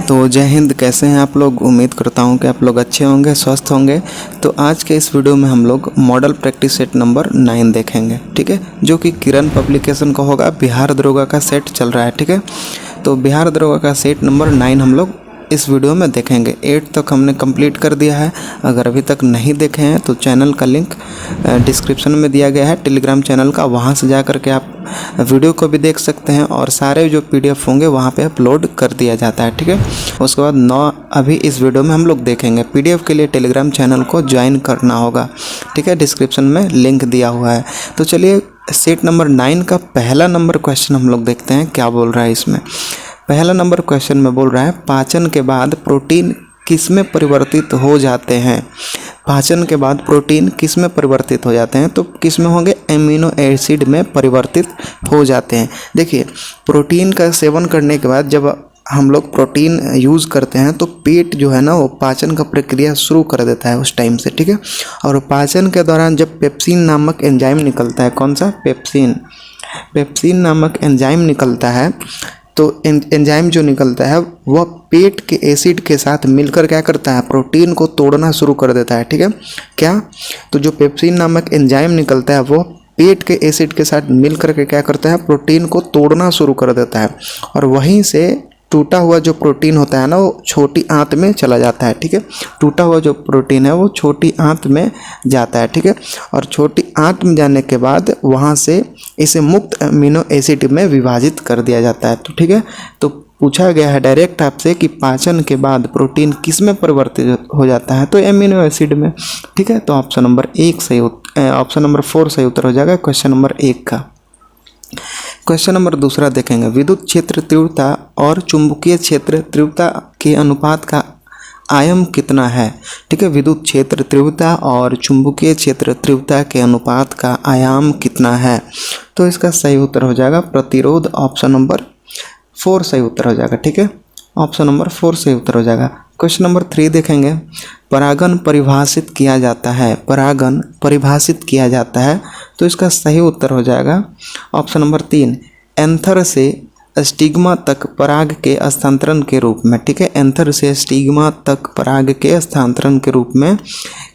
तो जय हिंद। कैसे हैं आप लोग? उम्मीद करता हूं कि आप लोग अच्छे होंगे, स्वस्थ होंगे। तो आज के इस वीडियो में हम लोग मॉडल प्रैक्टिस सेट नंबर 9 देखेंगे, ठीक है, जो कि किरण पब्लिकेशन का होगा। बिहार दरोगा का सेट चल रहा है, ठीक है। तो बिहार दरोगा का सेट नंबर 9 हम लोग इस वीडियो में देखेंगे। 8 तक हमने कंप्लीट कर दिया है। अगर अभी तक नहीं देखे हैं तो चैनल का लिंक डिस्क्रिप्शन में दिया गया है, टेलीग्राम चैनल का। वहां से जा कर के आप वीडियो को भी देख सकते हैं और सारे जो पीडीएफ होंगे वहां पे अपलोड कर दिया जाता है, ठीक है। उसके बाद 9 अभी इस वीडियो में हम लोग देखेंगे। पीडीएफ के लिए टेलीग्राम चैनल को ज्वाइन करना होगा, ठीक है। डिस्क्रिप्शन में लिंक दिया हुआ है। तो चलिए सेट नंबर 9 का पहला नंबर क्वेश्चन हम लोग देखते हैं क्या बोल रहा है इसमें। पहला नंबर क्वेश्चन में बोल रहा है पाचन के बाद प्रोटीन किस में परिवर्तित हो जाते हैं। पाचन के बाद प्रोटीन किस में परिवर्तित हो जाते हैं? तो किस में होंगे? एमिनो एसिड में परिवर्तित हो जाते हैं। देखिए, प्रोटीन का सेवन करने के बाद जब हम लोग प्रोटीन यूज़ करते हैं तो पेट जो है ना वो पाचन का प्रक्रिया शुरू कर देता है उस टाइम से, ठीक है। और पाचन के दौरान जब पेप्सिन नामक एंजाइम निकलता है, कौन सा? पेप्सिन नामक एंजाइम निकलता है। तो एंजाइम जो निकलता है वह पेट के एसिड के साथ मिलकर क्या करता है? प्रोटीन को तोड़ना शुरू कर देता है, ठीक है। क्या? तो जो पेप्सिन नामक एंजाइम निकलता है वो पेट के एसिड के साथ मिलकर के क्या करता है? प्रोटीन को तोड़ना शुरू कर देता है। और वहीं से टूटा हुआ जो प्रोटीन होता है ना वो छोटी आंत में चला जाता है, ठीक है। टूटा हुआ जो प्रोटीन है वो छोटी आंत में जाता है, ठीक है। और छोटी आंत में जाने के बाद वहाँ से इसे मुक्त अमीनो एसिड में विभाजित कर दिया जाता है, तो ठीक है। तो पूछा गया है डायरेक्ट आपसे कि पाचन के बाद प्रोटीन किस में परिवर्तित हो जाता है? तो एमिनो एसिड में, ठीक है। तो ऑप्शन नंबर 4 सही उत्तर हो जाएगा क्वेश्चन नंबर 1 का। क्वेश्चन नंबर दूसरा देखेंगे। विद्युत क्षेत्र तीव्रता और चुंबकीय क्षेत्र तीव्रता के अनुपात का आयाम कितना है? ठीक है, विद्युत क्षेत्र तीव्रता और चुंबकीय क्षेत्र तीव्रता के अनुपात का आयाम कितना है? तो इसका सही उत्तर हो जाएगा प्रतिरोध। ऑप्शन नंबर 4 सही उत्तर हो जाएगा, ठीक है। ऑप्शन नंबर 4 सही उत्तर हो जाएगा। क्वेश्चन नंबर 3 देखेंगे। परागण परिभाषित किया जाता है। परागण परिभाषित किया जाता है, तो इसका सही उत्तर हो जाएगा ऑप्शन नंबर 3, एंथर से स्टिग्मा तक पराग के हस्तांतरण के रूप में, ठीक है। एंथर से स्टिग्मा तक पराग के हस्तांतरण के रूप में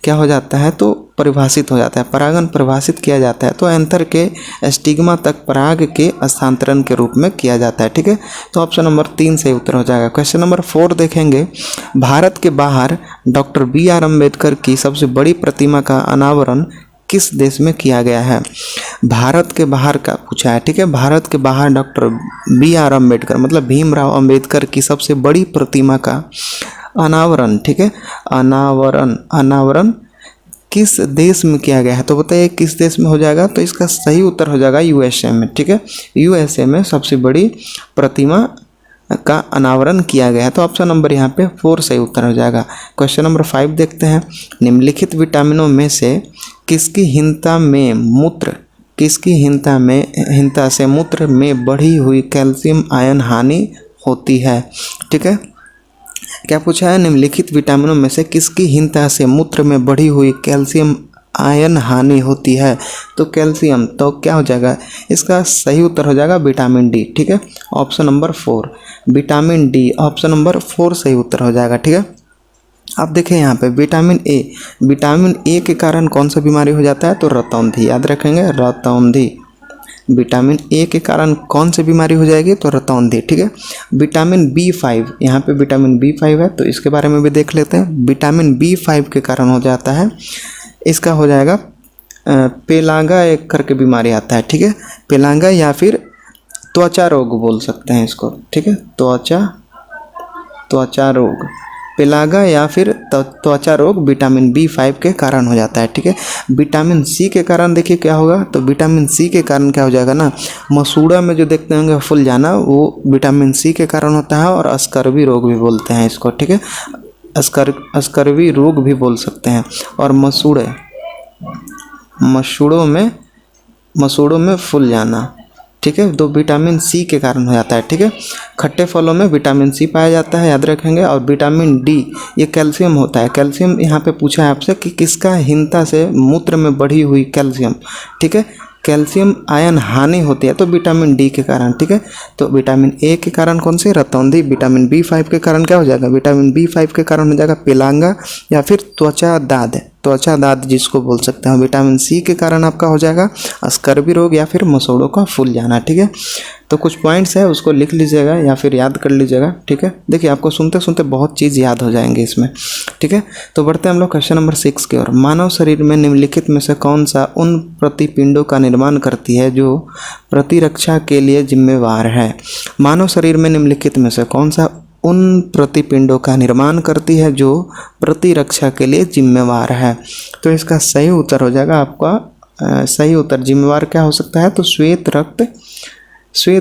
क्या हो जाता है? तो परिभाषित हो जाता है। परागण परिभाषित किया जाता है तो एंथर के स्टिग्मा तक पराग के हस्तांतरण के रूप में किया जाता है, ठीक है। तो ऑप्शन नंबर 3 सही उत्तर हो जाएगा। क्वेश्चन नंबर 4 देखेंगे। भारत के बाहर डॉक्टर BR अम्बेडकर की सबसे बड़ी प्रतिमा का अनावरण किस देश में किया गया है? भारत के बाहर का पूछा है, ठीक है। भारत के बाहर डॉक्टर BR अम्बेडकर मतलब भीमराव अम्बेडकर की सबसे बड़ी प्रतिमा का अनावरण, ठीक है, अनावरण किस देश में किया गया है? तो बताइए किस देश में हो जाएगा? तो इसका सही उत्तर हो जाएगा USA में, ठीक है। USA में सबसे बड़ी प्रतिमा का अनावरण किया गया है। तो ऑप्शन नंबर यहाँ पे 4 सही उत्तर हो जाएगा। क्वेश्चन नंबर 5 देखते हैं। निम्नलिखित विटामिनों में से किसकी हीनता से मूत्र में बढ़ी हुई कैल्शियम आयन हानि होती है? ठीक है, क्या पूछा है? निम्नलिखित विटामिनों में से किसकी हीनता से मूत्र में बढ़ी हुई कैल्शियम आयन हानि होती है? तो कैल्शियम, तो क्या हो जाएगा? इसका सही उत्तर हो जाएगा विटामिन डी, ठीक है। Option number 4 vitamin D, option number 4 सही उत्तर हो जाएगा, ठीक है। अब देखें यहाँ पे विटामिन ए के कारण कौन सा बीमारी हो जाता है? तो रतौंधी, याद रखेंगे रतौंधी। विटामिन ए के कारण कौन सी बीमारी हो जाएगी? तो रतौंधी, ठीक है। विटामिन B5, यहाँ पे विटामिन B5 है तो इसके बारे में भी देख लेते हैं। विटामिन B5 के कारण हो जाता है, इसका हो जाएगा पेलांगा एक करके बीमारी आता है, ठीक है। पेलांगा या फिर त्वचा रोग बोल सकते हैं इसको, ठीक है। त्वचा रोग, पेलागा या फिर त्वचा रोग विटामिन B5 के कारण हो जाता है, ठीक है। विटामिन सी के कारण देखिए क्या होगा? तो विटामिन सी के कारण क्या हो जाएगा ना, मसूड़ा में जो देखते होंगे फूल जाना, वो विटामिन सी के कारण होता है। और अस्कर्वी रोग भी बोलते हैं इसको, ठीक है। अस्कर्वी रोग भी बोल सकते हैं। और मसूड़ों में फूल जाना, ठीक है, तो विटामिन सी के कारण हो जाता है, ठीक है। खट्टे फलों में विटामिन सी पाया जाता है, याद रखेंगे। और विटामिन डी ये कैल्शियम होता है। कैल्शियम यहाँ पे पूछा है आपसे कि किसका हीनता से मूत्र में बढ़ी हुई कैल्शियम, ठीक है। कैल्शियम आयन हानि होती है तो विटामिन डी के कारण, ठीक है। तो विटामिन ए के कारण कौन से, रतौंधी। विटामिन बी5 के कारण क्या हो जाएगा, विटामिन बी5 के कारण हो जाएगा पिलांगा या फिर त्वचा दाद, त्वचा दाद जिसको बोल सकते हैं। विटामिन सी के कारण आपका हो जाएगा स्कर्वी रोग या फिर मसूड़ों का फूल जाना, ठीक है। तो कुछ पॉइंट्स है उसको लिख लीजिएगा या फिर याद कर लीजिएगा, ठीक है। देखिए आपको सुनते सुनते बहुत चीज़ याद हो जाएंगे इसमें, ठीक है। तो बढ़ते हैं हम लोग क्वेश्चन नंबर 6 की ओर। मानव शरीर में निम्नलिखित में से कौन सा उन प्रतिपिंडों का निर्माण करती है जो प्रतिरक्षा के लिए जिम्मेवार है। मानव शरीर में निम्नलिखित में से कौन सा उन प्रतिपिंडों का निर्माण करती है जो प्रतिरक्षा के लिए जिम्मेवार है। तो इसका सही उत्तर हो जाएगा आपका, सही उत्तर जिम्मेवार क्या हो सकता है, तो श्वेत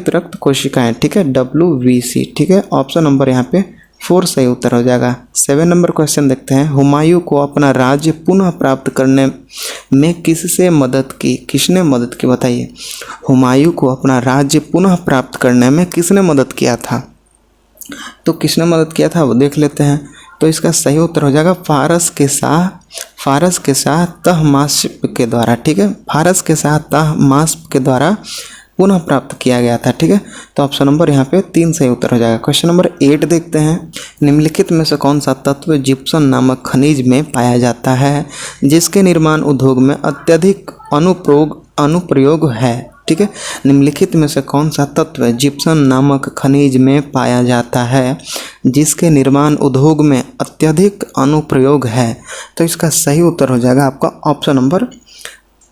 रक्त कोशिकाएं, ठीक है, WBC, ठीक है। ऑप्शन नंबर यहाँ पे 4 सही उत्तर हो जाएगा। 7 नंबर क्वेश्चन देखते हैं। हुमायूं को अपना राज्य पुनः प्राप्त करने में किससे मदद की, किसने मदद की, बताइए। हुमायूं को अपना राज्य पुनः प्राप्त करने में किसने मदद किया था, तो किसने मदद किया था वो देख लेते हैं। तो इसका सही उत्तर हो जाएगा फारस के शाह तहमास्प के द्वारा, ठीक है। फारस के शाह तहमास्प के द्वारा पुनः प्राप्त किया गया था, ठीक है। तो ऑप्शन नंबर यहाँ पे 3 सही उत्तर हो जाएगा। क्वेश्चन नंबर 8 देखते हैं। निम्नलिखित में से कौन सा तत्व जिप्सम नामक खनिज में पाया जाता है जिसके निर्माण उद्योग में अत्यधिक अनुप्रयोग है, ठीक है। निम्नलिखित में से कौन सा तत्व जिप्सम नामक खनिज में पाया जाता है जिसके निर्माण उद्योग में अत्यधिक अनुप्रयोग है। तो इसका सही उत्तर हो जाएगा आपका ऑप्शन नंबर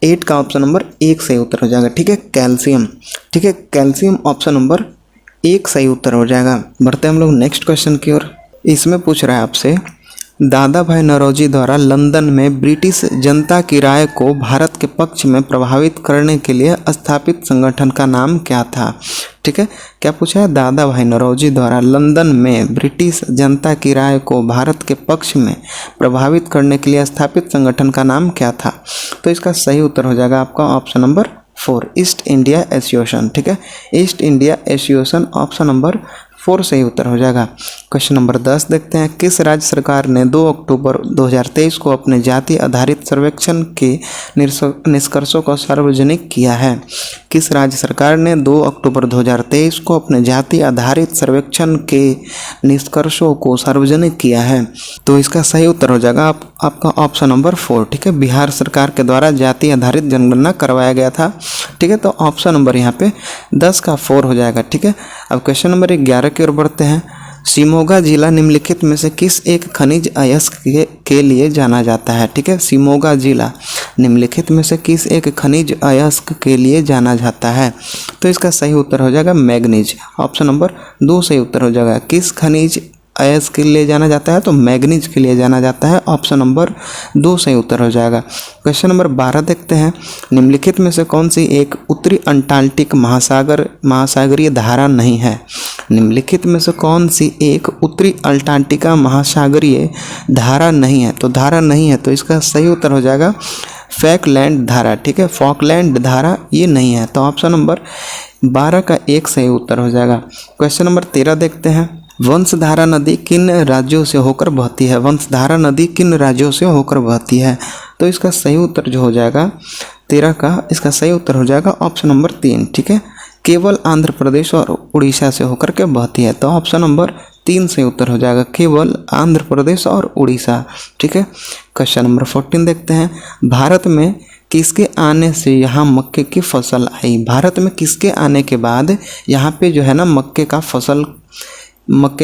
8 का ऑप्शन नंबर 1 सही उत्तर हो जाएगा, ठीक है। कैल्शियम, ठीक है, कैल्शियम ऑप्शन नंबर 1 सही उत्तर हो जाएगा। बढ़ते हम लोग नेक्स्ट क्वेश्चन की ओर। इसमें पूछ रहा है आपसे, दादा भाई नौरोजी द्वारा लंदन में ब्रिटिश जनता की राय को भारत के पक्ष में प्रभावित करने के लिए स्थापित संगठन का नाम क्या था, ठीक है। क्या पूछा है, दादा भाई नौरोजी द्वारा लंदन में ब्रिटिश जनता की राय को भारत के पक्ष में प्रभावित करने के लिए स्थापित संगठन का नाम क्या था। तो इसका सही उत्तर हो जाएगा आपका option number 4 east India association, ठीक है। East India association option number 4 सही उत्तर हो जाएगा। क्वेश्चन नंबर 10 देखते हैं। किस राज्य सरकार ने 2 अक्टूबर 2023 को अपने जाति आधारित सर्वेक्षण के निष्कर्षों को सार्वजनिक किया है। किस राज्य सरकार ने 2 अक्टूबर 2023 को अपने जाति आधारित सर्वेक्षण के निष्कर्षों को सार्वजनिक किया है। तो इसका सही उत्तर हो जाएगा आपका ऑप्शन नंबर 4, ठीक है। बिहार सरकार के द्वारा जाति आधारित जनगणना करवाया गया था, ठीक है। तो ऑप्शन नंबर यहाँ पे 10 का 4 हो जाएगा, ठीक है। अब क्वेश्चन नंबर 11 की ओर बढ़ते हैं। शिमोगा जिला निम्नलिखित में से किस एक खनिज अयस्क के लिए जाना जाता है, ठीक है। शिमोगा जिला निम्नलिखित में से किस एक खनिज अयस्क के लिए जाना जाता है। तो इसका सही उत्तर हो जाएगा मैग्नीज, ऑप्शन नंबर 2 सही उत्तर हो जाएगा। किस खनिज अयस्क के लिए जाना जाता है, तो मैग्नीज के लिए जाना जाता है, ऑप्शन नंबर 2 सही उत्तर हो जाएगा। क्वेश्चन नंबर 12 देखते हैं। निम्नलिखित में से कौन सी एक उत्तरी अंटार्कटिक महासागरीय धारा नहीं है। निम्नलिखित में से कौन सी एक उत्तरी अंटार्कटिका महासागरीय धारा नहीं है, तो धारा नहीं है, तो इसका सही उत्तर हो जाएगा फॉकलैंड धारा, ठीक है। फॉकलैंड धारा ये नहीं है, तो ऑप्शन नंबर 12 का 1 सही उत्तर हो जाएगा। क्वेश्चन नंबर 13 देखते हैं। वंशधारा नदी किन राज्यों से होकर बहती है। वंशधारा नदी किन राज्यों से होकर बहती है। तो इसका सही उत्तर जो हो जाएगा 13 का, इसका सही उत्तर हो जाएगा ऑप्शन नंबर 3, ठीक है। केवल आंध्र प्रदेश और उड़ीसा से होकर के बहती है, तो ऑप्शन नंबर 3 सही उत्तर हो जाएगा, केवल आंध्र प्रदेश और उड़ीसा, ठीक है। क्वेश्चन नंबर 14 देखते हैं। भारत में किसके आने से यहाँ मक्के की फसल आई। भारत में किसके आने के बाद यहाँ पे जो है ना मक्के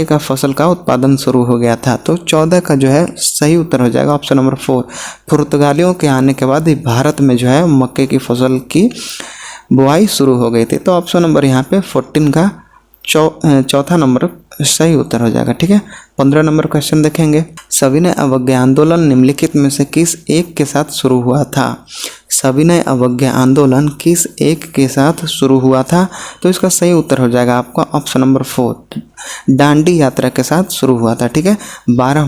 का फसल का उत्पादन शुरू हो गया था। तो 14 का जो है सही उत्तर हो जाएगा ऑप्शन नंबर 4। पुर्तगालियों के आने के बाद भारत में जो है मक्के की फसल की बुआई शुरू हो गई थी। तो ऑप्शन नंबर यहाँ पे 14 का चौथा नंबर सही उत्तर हो जाएगा, ठीक है। 15 नंबर क्वेश्चन देखेंगे। सविनय अवज्ञा आंदोलन निम्नलिखित में से किस एक के साथ शुरू हुआ था। सविनय अवज्ञा आंदोलन किस एक के साथ शुरू हुआ था। तो इसका सही उत्तर हो जाएगा आपका ऑप्शन नंबर 4 डांडी यात्रा के साथ शुरू हुआ था, ठीक है। 12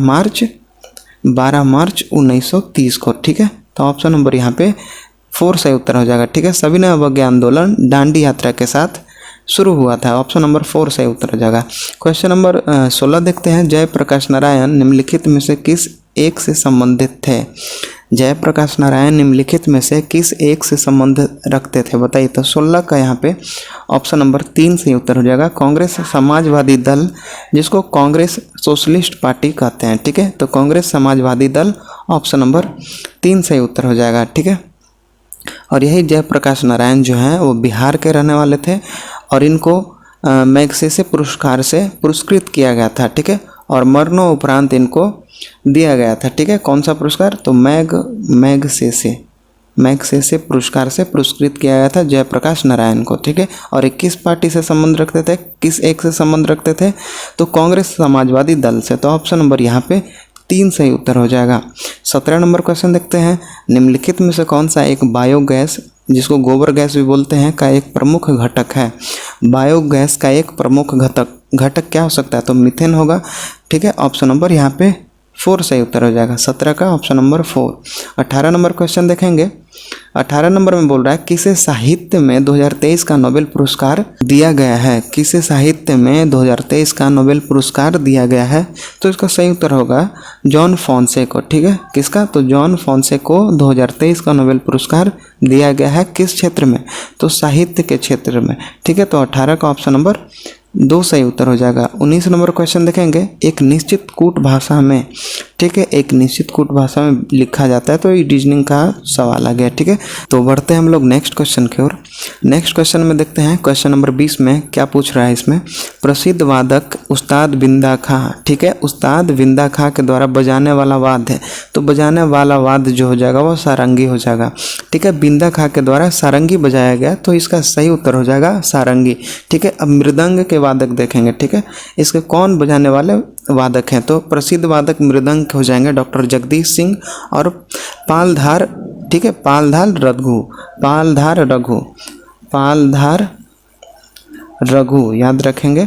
मार्च 1930 को, ठीक है। तो ऑप्शन नंबर यहाँ पे 4 सही उत्तर हो जाएगा, ठीक है। सविनय अवज्ञा आंदोलन डांडी यात्रा के साथ शुरू हुआ था, ऑप्शन नंबर 4 सही उत्तर हो जाएगा। क्वेश्चन नंबर 16 देखते हैं। जयप्रकाश नारायण निम्नलिखित में से किस एक से संबंधित थे। जयप्रकाश नारायण निम्नलिखित में से किस एक से संबंध रखते थे, बताइए। तो 16 का यहाँ पे ऑप्शन नंबर 3 से उत्तर हो जाएगा, कांग्रेस समाजवादी दल, जिसको कांग्रेस सोशलिस्ट पार्टी कहते हैं, ठीक है। तो कांग्रेस समाजवादी दल ऑप्शन नंबर 3 से उत्तर हो जाएगा, ठीक है। और यही जयप्रकाश नारायण जो हैं वो बिहार के रहने वाले थे और इनको मैग्सेसे पुरस्कार से पुरस्कृत किया गया था, ठीक है। और मरणोपरांत इनको दिया गया था, ठीक है। कौन सा पुरस्कार, तो मैग्सेसे पुरस्कार से पुरस्कृत किया गया था जयप्रकाश नारायण को, ठीक है। और ये किस पार्टी से संबंध रखते थे, किस एक से संबंध रखते थे, तो कांग्रेस समाजवादी दल से। तो ऑप्शन नंबर यहाँ पे 3 सही उत्तर हो जाएगा। 17 नंबर क्वेश्चन देखते हैं, निम्नलिखित में से कौन सा एक बायोगैस, जिसको गोबर गैस भी बोलते हैं, का एक प्रमुख घटक है। बायोगैस का एक प्रमुख घटक क्या हो सकता है, तो मीथेन होगा, ठीक है। ऑप्शन नंबर यहाँ पे 4 सही उत्तर हो जाएगा, 17 का ऑप्शन नंबर 4। 18 नंबर क्वेश्चन देखेंगे। 18 नंबर में बोल रहा है किसे साहित्य में 2023 का नोबेल पुरस्कार दिया गया है, किसे साहित्य में 2023 का नोबेल पुरस्कार दिया गया है। तो इसका सही उत्तर होगा जॉन फोंसे को, ठीक है। किसका, तो जॉन फोंसे को 2023 का नोबेल पुरस्कार दिया गया है। किस क्षेत्र में, तो साहित्य के क्षेत्र में, ठीक है। तो 18 का ऑप्शन नंबर 2 सही उत्तर हो जाएगा। 19 नंबर क्वेश्चन देखेंगे, एक निश्चित कूट भाषा में, ठीक है, एक निश्चित कूट भाषा में लिखा जाता है, तो ये रीजनिंग का सवाल आ गया, ठीक है। तो बढ़ते हैं हम लोग नेक्स्ट क्वेश्चन की ओर। नेक्स्ट क्वेश्चन में देखते हैं क्वेश्चन नंबर 20 में क्या पूछ रहा है। इसमें प्रसिद्ध वादक उस्ताद बिंदा खां, ठीक है, उस्ताद बिंदा खां के द्वारा बजाने वाला वाद्य है। तो बजाने वाला वाद्य जो हो जाएगा वो सारंगी हो जाएगा, ठीक है। बिंदा खां के द्वारा सारंगी बजाया गया, तो इसका सही उत्तर हो जाएगा सारंगी, ठीक है। अब मृदंग के वादक देखेंगे, ठीक है, इसके कौन बजाने वाले वादक हैं। तो प्रसिद्ध वादक मृदंग हो जाएंगे डॉक्टर जगदीश सिंह और पालधार, ठीक है, पालधार रघु याद रखेंगे,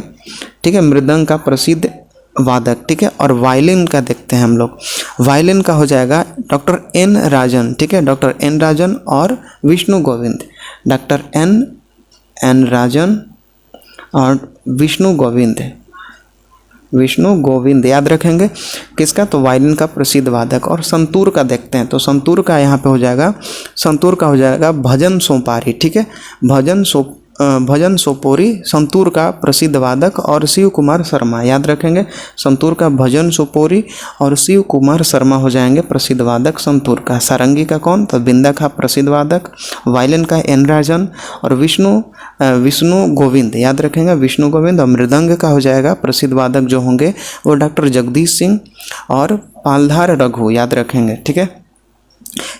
ठीक है, मृदंग का प्रसिद्ध वादक, ठीक है। और वायलिन का देखते हैं हम लोग। वायलिन का हो जाएगा डॉक्टर एन राजन, ठीक है, डॉक्टर एन राजन और विष्णु गोविंद, डॉक्टर एन राजन और विष्णु गोविंद याद रखेंगे। किसका, तो वायलिन का प्रसिद्ध वादक। और संतूर का देखते हैं। तो संतूर का यहाँ पे हो जाएगा भजन सोपारी, ठीक है, भजन सोपोरी संतूर का प्रसिद्ध वादक और शिव कुमार शर्मा याद रखेंगे। संतूर का भजन सोपोरी और शिव कुमार शर्मा हो जाएंगे प्रसिद्ध वादक संतूर का। सारंगी का कौन, तो बिंदा खां प्रसिद्ध वादक। वायलिन का एन राजन और विष्णु गोविंद याद रखेंगे, विष्णु गोविंद। और मृदंग का हो जाएगा प्रसिद्ध वादक जो होंगे वो डॉक्टर जगदीश सिंह और पालधार रघु याद रखेंगे, ठीक है।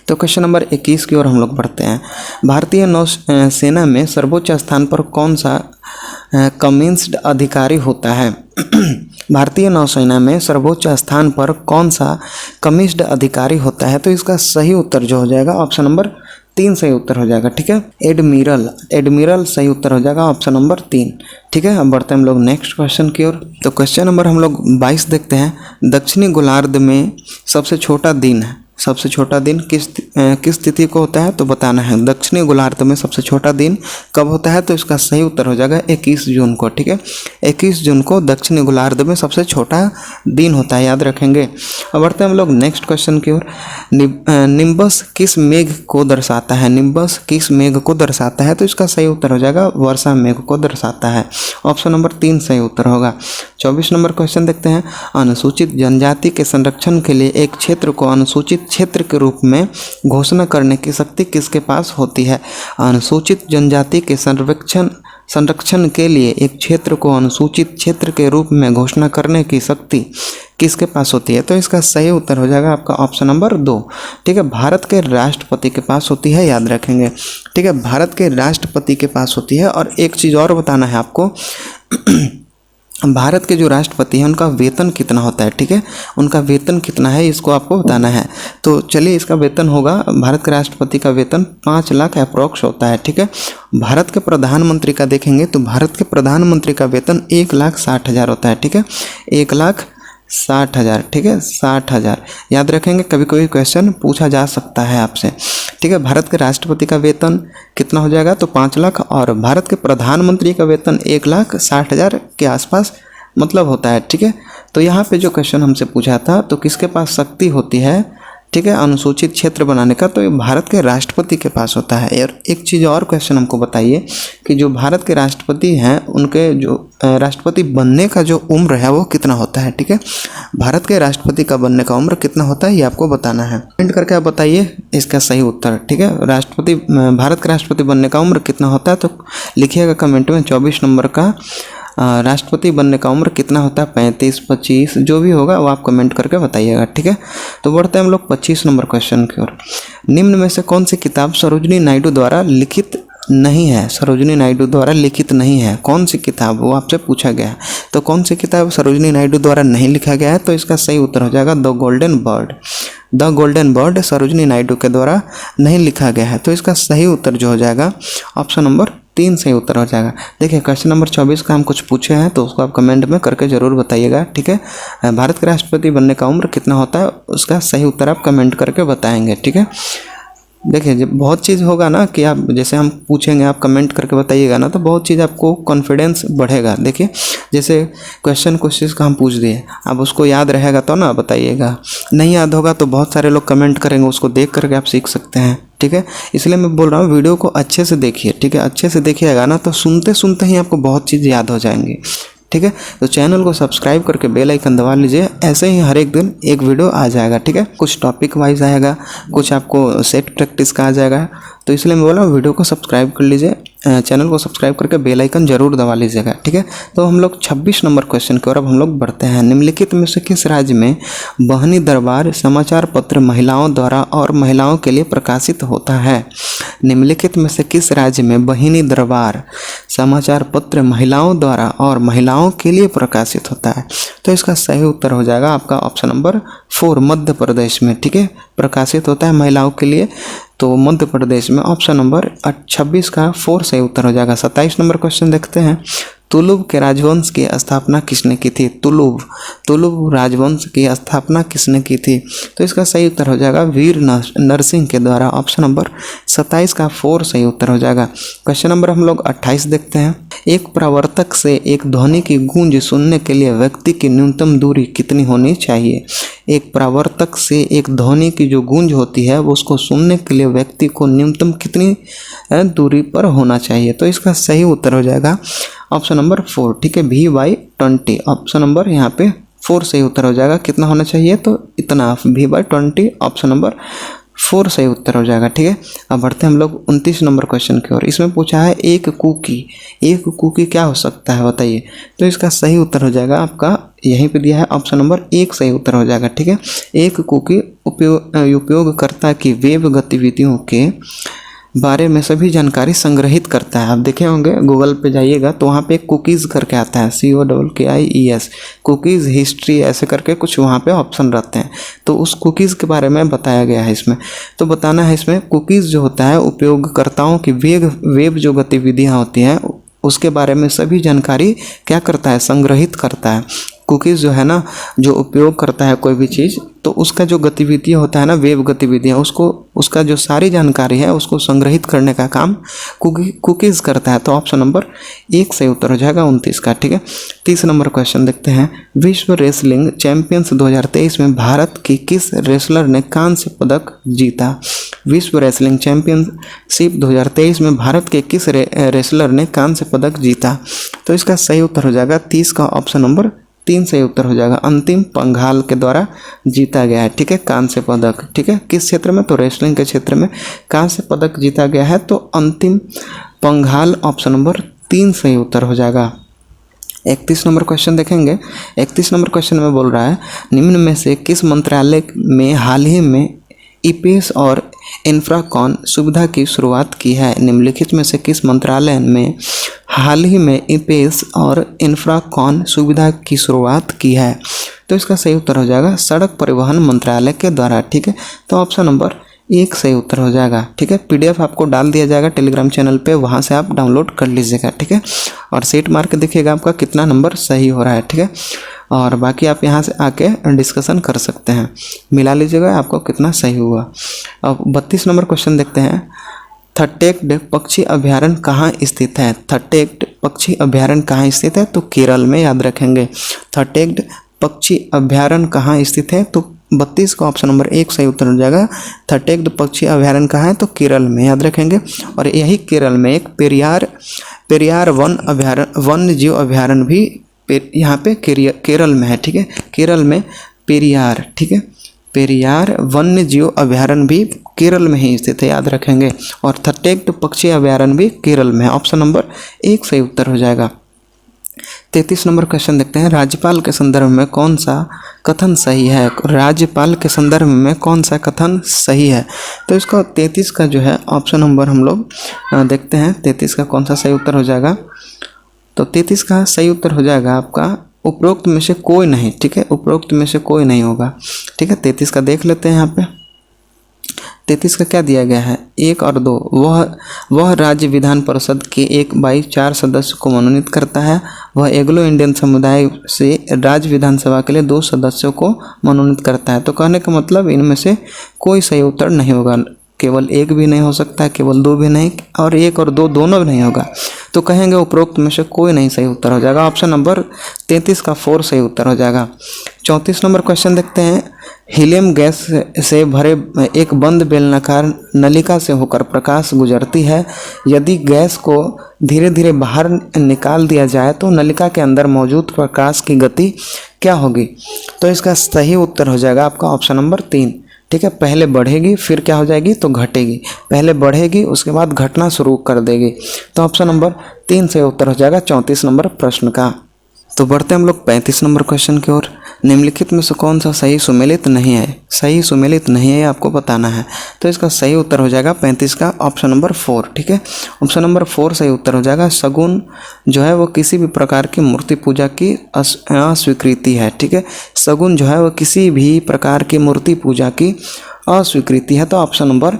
तो क्वेश्चन नंबर 21 की ओर हम लोग बढ़ते हैं। भारतीय नौसेना में सर्वोच्च स्थान पर कौन सा कमीन्स्ड अधिकारी होता है। भारतीय नौसेना में सर्वोच्च स्थान पर कौन सा कमीन्स्ड अधिकारी होता है। तो इसका सही उत्तर जो हो जाएगा ऑप्शन नंबर 3 सही उत्तर हो जाएगा, ठीक है। एडमिरल सही उत्तर हो जाएगा ऑप्शन नंबर 3, ठीक है। अब बढ़ते हैं हम लोग नेक्स्ट क्वेश्चन की ओर। तो क्वेश्चन नंबर हम लोग 22 देखते हैं। दक्षिणी गोलार्ध में सबसे छोटा दिन किस तिथि को होता है, तो बताना है। दक्षिणी गोलार्ध में सबसे छोटा दिन कब होता है। तो इसका सही उत्तर हो जाएगा 21 जून को, ठीक है। 21 जून को दक्षिणी गोलार्ध में सबसे छोटा दिन होता है, याद रखेंगे। अब बढ़ते हैं हम लोग नेक्स्ट क्वेश्चन की ओर। निम्बस किस मेघ को दर्शाता है। तो इसका सही उत्तर हो जाएगा वर्षा मेघ को दर्शाता है, ऑप्शन नंबर 3 सही उत्तर होगा। 24 नंबर क्वेश्चन देखते हैं। अनुसूचित जनजाति के संरक्षण के लिए एक क्षेत्र को अनुसूचित क्षेत्र के रूप में घोषणा करने की शक्ति किसके पास होती है। अनुसूचित जनजाति के संरक्षण के लिए एक क्षेत्र को अनुसूचित क्षेत्र के रूप में घोषणा करने की शक्ति किसके पास होती है। तो इसका सही उत्तर हो जाएगा आपका ऑप्शन नंबर 2, ठीक है। भारत के राष्ट्रपति के पास होती है, याद रखेंगे, ठीक है। भारत के राष्ट्रपति के पास होती है। और एक चीज़ और बताना है आपको, भारत के जो राष्ट्रपति हैं उनका वेतन कितना होता है, ठीक है। उनका वेतन कितना है इसको आपको बताना है। तो चलिए, इसका वेतन होगा, भारत के राष्ट्रपति का वेतन 5 लाख अप्रॉक्स होता है, ठीक है। भारत के प्रधानमंत्री का देखेंगे तो भारत के प्रधानमंत्री का वेतन 1,60,000 होता है, ठीक है, 1,60,000, ठीक है, 60,000 याद रखेंगे। कभी कोई क्वेश्चन पूछा जा सकता है आपसे, ठीक है। भारत के राष्ट्रपति का वेतन कितना हो जाएगा, तो 5 लाख। और भारत के प्रधानमंत्री का वेतन 1,60,000 के आसपास मतलब होता है, ठीक है। तो यहाँ पे जो क्वेश्चन हमसे पूछा था, तो किसके पास शक्ति होती है, ठीक है, अनुसूचित क्षेत्र बनाने का, तो ये भारत के राष्ट्रपति के पास होता है। और एक चीज़ और क्वेश्चन हमको बताइए कि जो भारत के राष्ट्रपति हैं उनके जो राष्ट्रपति बनने का जो उम्र है वो कितना होता है। ठीक है, भारत के राष्ट्रपति का बनने का उम्र कितना होता है ये आपको बताना है। कमेंट करके आप बताइए इसका सही उत्तर। ठीक है, भारत के राष्ट्रपति बनने का उम्र कितना होता है, तो लिखिएगा कमेंट में 24 नंबर का राष्ट्रपति बनने का उम्र कितना होता है, 35, 25 जो भी होगा वो आप कमेंट करके बताइएगा। ठीक है, तो बढ़ते हैं हम लोग 25 नंबर क्वेश्चन की ओर। निम्न में से कौन सी किताब सरोजिनी नायडू द्वारा लिखित नहीं है। सरोजिनी नायडू द्वारा लिखित नहीं है, कौन सी किताब वो आपसे पूछा गया है। तो कौन सी किताब सरोजिनी नायडू द्वारा नहीं लिखा गया है, तो इसका सही उत्तर हो जाएगा the golden bird. The golden bird Sarojini Naidu के द्वारा नहीं लिखा गया है, तो इसका सही उत्तर जो हो जाएगा ऑप्शन नंबर 3 सही उत्तर हो जाएगा। देखिए क्वेश्चन नंबर 24 का हम कुछ पूछे हैं तो उसको आप कमेंट में करके ज़रूर बताइएगा। ठीक है, भारत के राष्ट्रपति बनने का उम्र कितना होता है उसका सही उत्तर आप कमेंट करके बताएंगे। ठीक है, देखिए जब बहुत चीज़ होगा ना कि आप जैसे हम पूछेंगे आप कमेंट करके बताइएगा ना, तो बहुत चीज़ आपको कॉन्फिडेंस बढ़ेगा। देखिए जैसे क्वेश्चन का हम पूछ दिए, अब उसको याद रहेगा तो ना बताइएगा, नहीं याद होगा तो बहुत सारे लोग कमेंट करेंगे, उसको देख करके आप सीख सकते हैं। ठीक है, इसलिए मैं बोल रहा हूँ वीडियो को अच्छे से देखिए। ठीक है, अच्छे से देखिएगा ना तो सुनते सुनते ही आपको बहुत चीज़ याद हो जाएंगी। ठीक है, तो चैनल को सब्सक्राइब करके बेल आइकन दबा लीजिए, ऐसे ही हर एक दिन एक वीडियो आ जाएगा। ठीक है, कुछ टॉपिक वाइज आएगा, कुछ आपको सेट प्रैक्टिस का आ जाएगा, तो इसलिए मैं बोला वीडियो को सब्सक्राइब कर लीजिए, चैनल को सब्सक्राइब करके बेल आइकन जरूर दबा लीजिएगा। ठीक है, तो हम लोग 26 नंबर क्वेश्चन की ओर अब हम लोग बढ़ते हैं। निम्नलिखित में से किस राज्य में बहनी दरबार समाचार पत्र महिलाओं द्वारा और महिलाओं के लिए प्रकाशित होता है। निम्नलिखित में से किस राज्य में बहनी दरबार समाचार पत्र महिलाओं द्वारा और महिलाओं के लिए प्रकाशित होता है, तो इसका सही उत्तर हो जाएगा आपका ऑप्शन नंबर 4 मध्य प्रदेश में। ठीक है, प्रकाशित होता है महिलाओं के लिए, तो मध्य प्रदेश में ऑप्शन नंबर 26 का 4 सही उत्तर हो जाएगा। 27 नंबर क्वेश्चन देखते हैं। तुलुव के राजवंश की स्थापना किसने की थी। तुलुव राजवंश की स्थापना किसने की थी, तो इसका सही उत्तर हो जाएगा वीर नरसिंह के द्वारा। ऑप्शन नंबर 27 का 4 सही उत्तर हो जाएगा। क्वेश्चन नंबर हम लोग 28 देखते हैं। एक परावर्तक से एक ध्वनि की गूंज सुनने के लिए व्यक्ति की न्यूनतम दूरी कितनी होनी चाहिए। एक परावर्तक से एक ध्वनि की जो गूंज होती है वो उसको सुनने के लिए व्यक्ति को न्यूनतम कितनी दूरी पर होना चाहिए, तो इसका सही उत्तर हो जाएगा ऑप्शन नंबर 4। ठीक है, V/20 ऑप्शन नंबर यहाँ पे 4 सही उत्तर हो जाएगा। कितना होना चाहिए, तो इतना V/20 ऑप्शन नंबर 4 सही उत्तर हो जाएगा। ठीक है, अब बढ़ते हैं हम लोग 29 नंबर क्वेश्चन की ओर। इसमें पूछा है एक कुकी क्या हो सकता है बताइए, तो इसका सही उत्तर हो जाएगा आपका यहीं पे दिया है ऑप्शन नंबर 1 सही उत्तर हो जाएगा। ठीक है, एक कुकी उपयोगकर्ता की वेब गतिविधियों के बारे में सभी जानकारी संग्रहित करता है। आप देखे होंगे गूगल पे जाइएगा तो वहाँ पे एक कुकीज़ करके आता है, COOKIES, कुकीज़ हिस्ट्री ऐसे करके कुछ वहाँ पे ऑप्शन रहते हैं, तो उस कुकीज़ के बारे में बताया गया है इसमें। तो बताना है इसमें कुकीज़ जो होता है उपयोगकर्ताओं की वेब जो गतिविधियाँ होती हैं उसके बारे में सभी जानकारी क्या करता है, संग्रहित करता है। कुकीज़ जो है ना, जो उपयोग करता है कोई भी चीज़, तो उसका जो गतिविधियाँ होता है ना, वेब गतिविधियाँ, उसका जो सारी जानकारी है उसको संग्रहित करने का काम कुकीज़ करता है। तो ऑप्शन नंबर 1 सही उत्तर हो जाएगा 29 का। ठीक है, 30 नंबर क्वेश्चन देखते हैं। विश्व रेसलिंग चैंपियंस 2023 में भारत की किस रेसलर ने कांस्य पदक जीता। विश्व रेसलिंग चैंपियनशिप 2023 में भारत के किस रेसलर ने कांस्य पदक जीता, तो इसका सही उत्तर हो जाएगा 30 का ऑप्शन नंबर 3 सही उत्तर हो जाएगा। अंतिम पंघाल के द्वारा जीता गया है। ठीक है, कांस्य पदक। ठीक है, किस क्षेत्र में, तो रेसलिंग के क्षेत्र में कांस्य पदक जीता गया है, तो अंतिम पंघाल ऑप्शन नंबर 3 सही उत्तर हो जाएगा। 31 नंबर क्वेश्चन देखेंगे। 31 नंबर क्वेश्चन में बोल रहा है निम्न में से किस मंत्रालय में हाल ही में ईपेस और इंफ्राकॉन सुविधा की शुरुआत की है। निम्नलिखित में से किस मंत्रालय में हाल ही में ईपेस और इंफ्राकॉन सुविधा की शुरुआत की है, तो इसका सही उत्तर हो जाएगा सड़क परिवहन मंत्रालय के द्वारा। ठीक है, तो ऑप्शन नंबर 1 सही उत्तर हो जाएगा। ठीक है, PDF आपको डाल दिया जाएगा टेलीग्राम चैनल पे, वहाँ से आप डाउनलोड कर लीजिएगा। ठीक है, और सेट मार के देखिएगा आपका कितना नंबर सही हो रहा है। ठीक है, और बाकी आप यहाँ से आके डिस्कशन कर सकते हैं, मिला लीजिएगा आपको कितना सही हुआ। अब 32 नंबर क्वेश्चन देखते हैं। थट्टेक्ड पक्षी अभ्यारण्य कहाँ स्थित है। थट्टेक्ड पक्षी अभ्यारण्य कहाँ स्थित है, तो केरल में, याद रखेंगे। थट्टेक्ड पक्षी अभ्यारण्य कहाँ स्थित है, तो 32 का ऑप्शन नंबर 1 सही उत्तर हो जाएगा। 31 पक्षी अभ्यारण्य कहाँ है? तो केरल में, याद रखेंगे। और यही केरल में एक पेरियार वन्य जीव अभ्यारण्य भी यहाँ पे केरल में है, ठीक है। केरल में पेरियार, ठीक है, पेरियार वन्य जीव अभ्यारण्य भी केरल में ही स्थित है, याद रखेंगे। और 31 पक्षी अभ्यारण्य भी केरल में है। ऑप्शन नंबर 1 सही उत्तर हो जाएगा। 33 नंबर क्वेश्चन देखते हैं। राज्यपाल के संदर्भ में कौन सा कथन सही है? राज्यपाल के संदर्भ में कौन सा कथन सही है? तो इसका 33 का जो है ऑप्शन नंबर हम लोग देखते हैं। 33 का कौन सा सही उत्तर हो जाएगा? तो 33 का सही उत्तर हो जाएगा आपका उपरोक्त में से कोई नहीं, ठीक है, उपरोक्त में से कोई नहीं होगा, ठीक है। 33 का देख लेते हैं यहाँ पे। 33 का क्या दिया गया है? 1 और 2, वह राज्य विधान परिषद के 1/4 सदस्य को मनोनीत करता है। वह एंग्लो इंडियन समुदाय से राज्य विधानसभा के लिए 2 सदस्यों को मनोनीत करता है। तो कहने का मतलब इनमें से कोई सही उत्तर नहीं होगा। केवल 1 भी नहीं हो सकता है, केवल 2 भी नहीं, और 1 और 2 दोनों भी नहीं होगा। तो कहेंगे उपरोक्त में से कोई नहीं सही उत्तर हो जाएगा। ऑप्शन नंबर 33 का 4 सही उत्तर हो जाएगा। 34 नंबर क्वेश्चन देखते हैं। हीलियम गैस से भरे एक बंद बेलनाकार नलिका से होकर प्रकाश गुजरती है। यदि गैस को धीरे धीरे बाहर निकाल दिया जाए तो नलिका के अंदर मौजूद प्रकाश की गति क्या होगी? तो इसका सही उत्तर हो जाएगा आपका ऑप्शन नंबर 3, ठीक है। पहले बढ़ेगी, फिर क्या हो जाएगी? तो घटेगी। पहले बढ़ेगी, उसके बाद घटना शुरू कर देगी। तो ऑप्शन नंबर 3 से उत्तर हो जाएगा 34 नंबर प्रश्न का। तो बढ़ते हैं हम लोग 35 नंबर क्वेश्चन की ओर। निम्नलिखित में से कौन सा सही सुमेलित नहीं है? सही सुमेलित नहीं है, आपको बताना है। तो इसका सही उत्तर हो जाएगा 35 का ऑप्शन नंबर 4, ठीक है। ऑप्शन नंबर 4 सही उत्तर हो जाएगा। शगुन जो है वो किसी भी प्रकार की मूर्ति पूजा की अस्वीकृति है, ठीक है। शगुन जो है वो किसी भी प्रकार की मूर्ति पूजा की अस्वीकृति है। तो ऑप्शन नंबर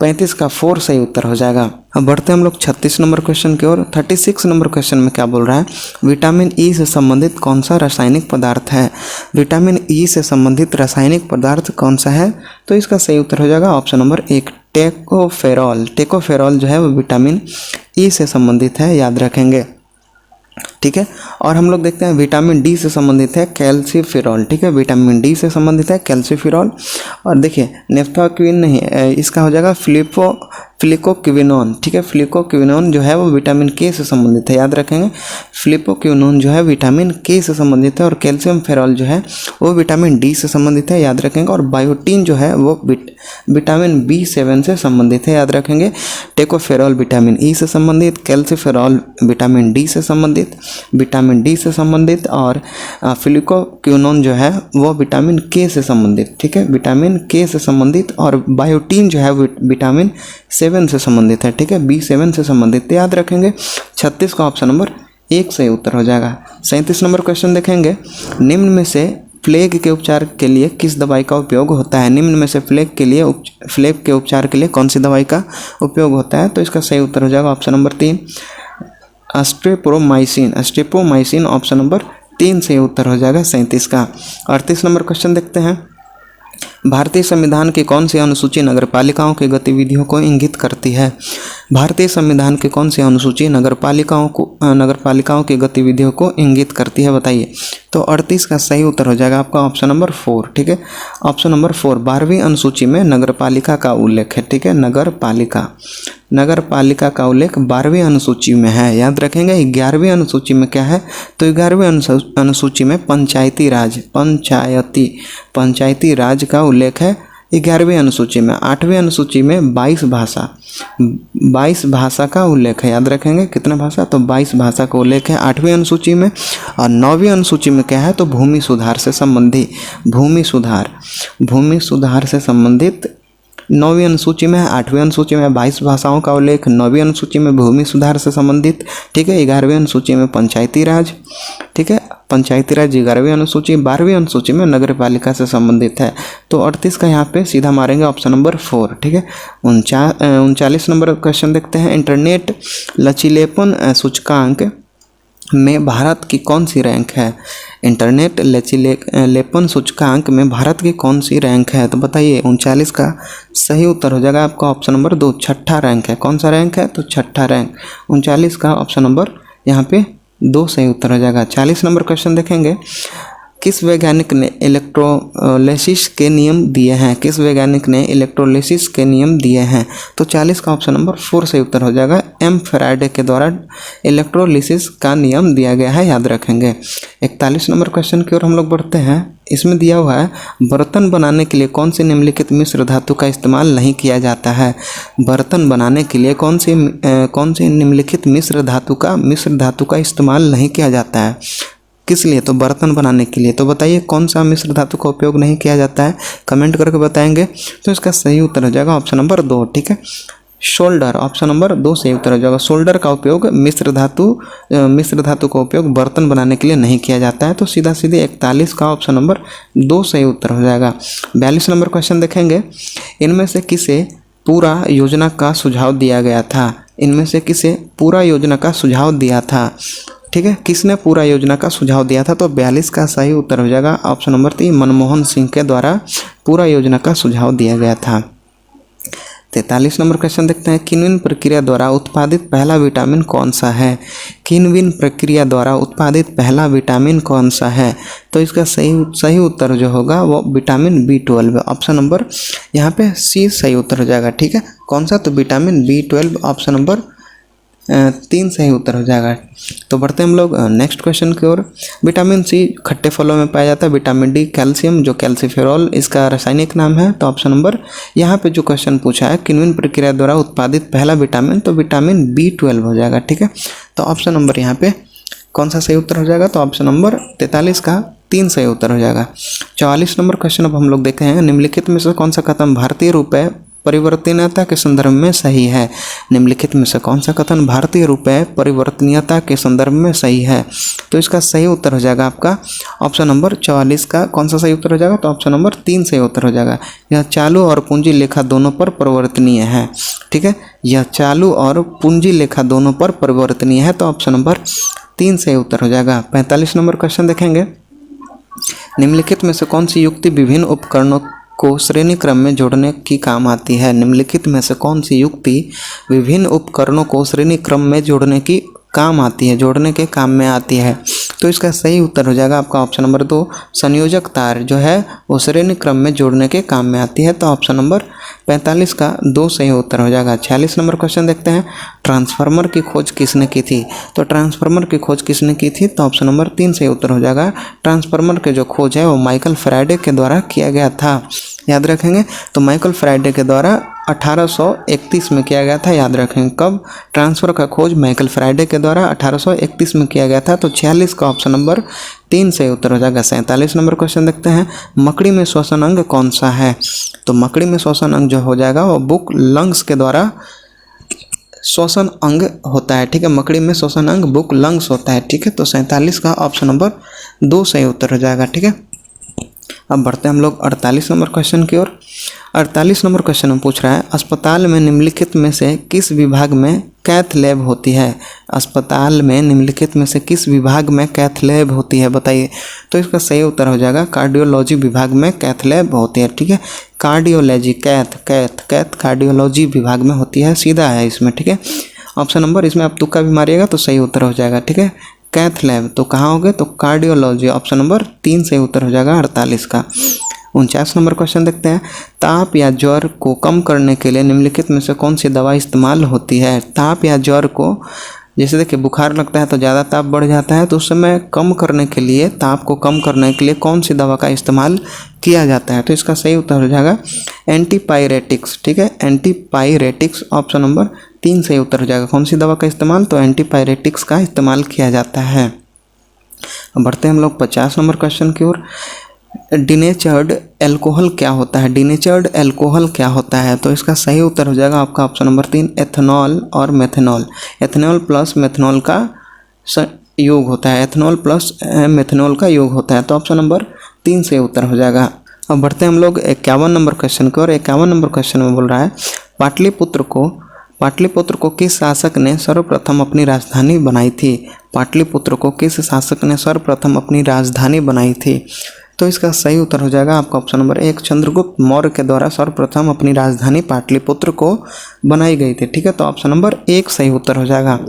35 का 4 सही उत्तर हो जाएगा। अब बढ़ते हैं हम लोग 36 नंबर क्वेश्चन की ओर। 36 नंबर क्वेश्चन में क्या बोल रहा है? विटामिन ई से संबंधित कौन सा रासायनिक पदार्थ है? विटामिन ई से संबंधित रासायनिक पदार्थ कौन सा है? तो इसका सही उत्तर हो जाएगा ऑप्शन नंबर 1, टेकोफेरॉल। टेकोफेरॉल जो है वो विटामिन ई से संबंधित है, याद रखेंगे, ठीक है। और हम लोग देखते हैं विटामिन डी से संबंधित है कैल्सीफेरॉल, ठीक है। विटामिन डी से संबंधित है कैल्सीफेरॉल। और देखिए नेफ्थाक्विन नहीं, इसका हो जाएगा फ्लिकोक्विनोन, ठीक है। फ्लिकोक्विनोन जो है वो विटामिन के से संबंधित है, याद रखेंगे। फ्लिकोक्विनोन जो है विटामिन के से संबंधित है। और कैल्शियम फेरॉल जो है वो विटामिन डी से संबंधित है, याद रखेंगे। और बायोटीन जो है वो विटामिन B7 से संबंधित है, याद रखेंगे। टेकोफेरॉल विटामिन ई से संबंधित, कैल्सीफेरॉल विटामिन डी से संबंधित, विटामिन डी से संबंधित, और फ्लिकोक्विनोन जो है वो विटामिन के से संबंधित, ठीक है, विटामिन के से संबंधित। और बायोटीन जो है विटामिन 7 से संबंधित है, ठीक है, B7 से संबंधित, याद रखेंगे। 36 का ऑप्शन नंबर 1 सही उत्तर हो जाएगा। 37 नंबर क्वेश्चन देखेंगे। निम्न में से प्लेग के उपचार के लिए किस दवाई का उपयोग होता है? निम्न में से प्लेग के उपचार के लिए कौन सी दवाई का उपयोग होता है? तो इसका सही उत्तर हो जाएगा option number 3, streptomycin option number 3 से उत्तर हो जाएगा 37 का। 38 नंबर क्वेश्चन देखते हैं। भारतीय संविधान की कौन सी अनुसूची नगरपालिकाओं की गतिविधियों को इंगित करती है? भारतीय संविधान की कौन सी अनुसूची नगरपालिकाओं की गतिविधियों को इंगित करती है, बताइए। तो 38 का सही उत्तर हो जाएगा आपका ऑप्शन नंबर 4, ठीक है। ऑप्शन नंबर 4 12वीं अनुसूची में नगरपालिका का उल्लेख है, ठीक है। नगरपालिका का उल्लेख 12वीं अनुसूची में है, याद रखेंगे। 11वीं अनुसूची में क्या है? तो 11वीं अनुसूची में पंचायती राज का उल्लेख है 11वीं अनुसूची में। 8वीं अनुसूची में 22 भाषा का उल्लेख है, याद रखेंगे। कितना भाषा? तो 22 भाषा का उल्लेख है 8वीं अनुसूची में। और 9वीं अनुसूची में क्या है? तो भूमि सुधार से संबंधित 9वीं अनुसूची में है। 8वीं अनुसूची में 22 भाषाओं का उल्लेख, 9वीं अनुसूची में भूमि सुधार से संबंधित, ठीक है। 11वीं अनुसूची में पंचायती राज, ठीक है, पंचायती राज 11वीं अनुसूची। 12वीं अनुसूची में नगरपालिका से संबंधित है। तो 38 का यहाँ पे सीधा मारेंगे ऑप्शन नंबर 4, ठीक है। 39 नंबर क्वेश्चन देखते हैं। इंटरनेट लचीलेपन सूचकांक में भारत की कौन सी रैंक है? इंटरनेट लचीलेपन सूचकांक में भारत की कौन सी रैंक है? तो बताइए। 39 का सही उत्तर हो जाएगा आपका ऑप्शन नंबर 2, छठा रैंक है। कौन सा रैंक है? तो छठा रैंक। 39 का ऑप्शन नंबर यहाँ पे 2 सही उत्तर हो जाएगा। 40 नंबर क्वेश्चन देखेंगे। किस वैज्ञानिक ने इलेक्ट्रोलिसिस के नियम दिए हैं? किस वैज्ञानिक ने इलेक्ट्रोलिसिस के नियम दिए हैं? तो 40 का ऑप्शन नंबर 4 सही उत्तर हो जाएगा। एम फैराडे के द्वारा इलेक्ट्रोलिसिस का नियम दिया गया है, याद रखेंगे। 41 नंबर क्वेश्चन की ओर हम लोग बढ़ते हैं। इसमें दिया हुआ है बर्तन बनाने के लिए कौन सी निम्नलिखित मिश्र धातु का इस्तेमाल नहीं किया जाता है? बर्तन बनाने के लिए कौन सी निम्नलिखित मिश्र धातु का इस्तेमाल नहीं किया जाता है? किस लिए? तो बर्तन बनाने के लिए। तो बताइए कौन सा मिश्र धातु का उपयोग नहीं किया जाता है, कमेंट करके बताएंगे। तो इसका सही उत्तर हो जाएगा ऑप्शन नंबर 2, ठीक है, शोल्डर। ऑप्शन नंबर 2 सही उत्तर हो जाएगा। शोल्डर का उपयोग मिश्र धातु का उपयोग बर्तन बनाने के लिए नहीं किया जाता है। तो सीधा सीधे 41 का ऑप्शन नंबर 2 सही उत्तर हो जाएगा। 42 नंबर क्वेश्चन देखेंगे। इनमें से किसे पूरा योजना का सुझाव दिया गया था? इनमें से किसे पूरा योजना का सुझाव दिया था? ठीक है, किसने पूरा योजना का सुझाव दिया था? तो 42 का सही उत्तर हो जाएगा ऑप्शन नंबर 3, मनमोहन सिंह के द्वारा पूरा योजना का सुझाव दिया गया था। 43 नंबर क्वेश्चन देखते हैं। किन्विन प्रक्रिया द्वारा उत्पादित पहला विटामिन कौन सा है? किन्विन प्रक्रिया द्वारा उत्पादित पहला विटामिन कौन सा है? तो इसका सही उत्तर जो होगा वो विटामिन B12 है। ऑप्शन नंबर यहाँ पे सी सही उत्तर हो जाएगा, ठीक है। कौन सा? तो विटामिन B12 ऑप्शन नंबर 3 सही उत्तर हो जाएगा। तो बढ़ते हम लोग नेक्स्ट क्वेश्चन की ओर। विटामिन सी खट्टे फलों में पाया जाता है। विटामिन डी कैल्शियम, जो कैल्सीफेरॉल इसका रासायनिक नाम है। तो ऑप्शन नंबर यहाँ पे जो क्वेश्चन पूछा है किन्विन प्रक्रिया द्वारा उत्पादित पहला विटामिन, तो विटामिन B12 हो जाएगा, ठीक है। तो ऑप्शन नंबर यहाँ पे कौन सा सही उत्तर हो जाएगा? तो ऑप्शन नंबर 43 का 3 सही उत्तर हो जाएगा। 44 नंबर क्वेश्चन अब हम लोग देखे हैं। निम्नलिखित में से कौन सा कथन भारतीय रुपये परिवर्तनीयता के संदर्भ में सही है? निम्नलिखित में से कौन सा कथन भारतीय रुपये परिवर्तनीयता के संदर्भ में सही है? तो इसका सही उत्तर हो जाएगा आपका ऑप्शन नंबर 44 का कौन सा सही उत्तर हो जाएगा? तो ऑप्शन नंबर 3 सही उत्तर हो जाएगा। यह चालू और पूंजी लेखा दोनों पर परिवर्तनीय है, ठीक है। यह चालू और पूंजी लेखा दोनों पर परिवर्तनीय है। तो ऑप्शन नंबर 3 सही उत्तर हो जाएगा। 45 नंबर क्वेश्चन देखेंगे। निम्नलिखित में से कौन सी युक्ति विभिन्न उपकरणों को श्रेणी क्रम में जोड़ने की काम आती है? निम्नलिखित में से कौन सी युक्ति विभिन्न उपकरणों को श्रेणी क्रम में जोड़ने की काम आती है, जोड़ने के काम में आती है? तो इसका सही उत्तर हो जाएगा आपका ऑप्शन नंबर 2, संयोजक तार जो है वो श्रेणी क्रम में जोड़ने के काम में आती है। तो ऑप्शन नंबर 45 का 2 सही उत्तर हो जाएगा। 46 नंबर क्वेश्चन देखते हैं। ट्रांसफार्मर की खोज किसने की थी? तो ट्रांसफार्मर की खोज किसने की थी? तो ऑप्शन नंबर 3 सही उत्तर हो जाएगा। ट्रांसफार्मर के जो खोज है वो माइकल फैराडे के द्वारा किया गया था, याद रखेंगे। तो माइकल फैराडे के द्वारा 1831 में किया गया था, याद रखेंगे। कब? ट्रांसफर का खोज माइकल फैराडे के द्वारा 1831 में किया गया था। तो 46 का ऑप्शन नंबर 3 से उत्तर हो जाएगा। 47 नंबर क्वेश्चन देखते हैं। मकड़ी में श्वसन अंग कौन सा है? तो मकड़ी में श्वसन अंग जो हो जाएगा वो बुक लंग्स के द्वारा श्वसन अंग होता है, ठीक है। मकड़ी में श्वसन अंग बुक लंग्स होता है, ठीक है। तो 47 का ऑप्शन नंबर 2 सही उत्तर हो जाएगा, ठीक है। अब बढ़ते हैं हम लोग 48 नंबर क्वेश्चन की ओर। 48 नंबर क्वेश्चन में पूछ रहा है, अस्पताल में निम्नलिखित में से किस विभाग में कैथ लैब होती है? अस्पताल में निम्नलिखित में से किस विभाग में कैथ लैब होती है, बताइए। तो इसका सही उत्तर हो जाएगा कार्डियोलॉजी विभाग में कैथ लैब होती है, ठीक है। कार्डियोलॉजी कैथ कार्डियोलॉजी विभाग में होती है, सीधा है इसमें, ठीक है। ऑप्शन नंबर इसमें आप तुक्का भी मारिएगा तो सही उत्तर हो जाएगा, ठीक है। कैथ लैब तो कहाँ हो गए? तो कार्डियोलॉजी, ऑप्शन नंबर 3 सही उत्तर हो जाएगा 48 का। 49 नंबर क्वेश्चन देखते हैं। ताप या ज्वर को कम करने के लिए निम्नलिखित में से कौन सी दवा इस्तेमाल होती है? ताप या ज्वर को, जैसे देखिए बुखार लगता है तो ज़्यादा ताप बढ़ जाता है, तो उस समय कम करने के लिए, ताप को कम करने के लिए कौन सी दवा का इस्तेमाल किया जाता है? तो इसका सही उत्तर हो जाएगा एंटीपायरेटिक्स, ठीक है। एंटीपायरेटिक्स ऑप्शन नंबर 3 सही उत्तर हो जाएगा। कौन सी दवा का इस्तेमाल? तो एंटीपायरेटिक्स का इस्तेमाल किया जाता है। अब बढ़ते हैं हम लोग 50 नंबर क्वेश्चन की ओर। डिनेचर्ड एल्कोहल क्या होता है? डिनेचर्ड एल्कोहल क्या होता है? तो इसका सही उत्तर हो जाएगा आपका ऑप्शन नंबर 3 एथेनॉल और मेथेनॉल। एथेनॉल प्लस मेथेनॉल का योग होता है, एथेनॉल प्लस मेथेनॉल का योग होता है। तो ऑप्शन नंबर 3 से उत्तर हो जाएगा। अब बढ़ते हैं हम लोग 51 नंबर क्वेश्चन की ओर। 51 नंबर क्वेश्चन में बोल रहा है, पाटलिपुत्र को किस शासक ने सर्वप्रथम अपनी राजधानी बनाई थी? पाटलिपुत्र को किस शासक ने सर्वप्रथम अपनी राजधानी बनाई थी? तो इसका सही उत्तर हो जाएगा आपका ऑप्शन नंबर 1 चंद्रगुप्त मौर्य के द्वारा सर्वप्रथम अपनी राजधानी पाटलिपुत्र को बनाई गई थी, ठीक है। तो ऑप्शन नंबर 1 सही उत्तर हो जाएगा।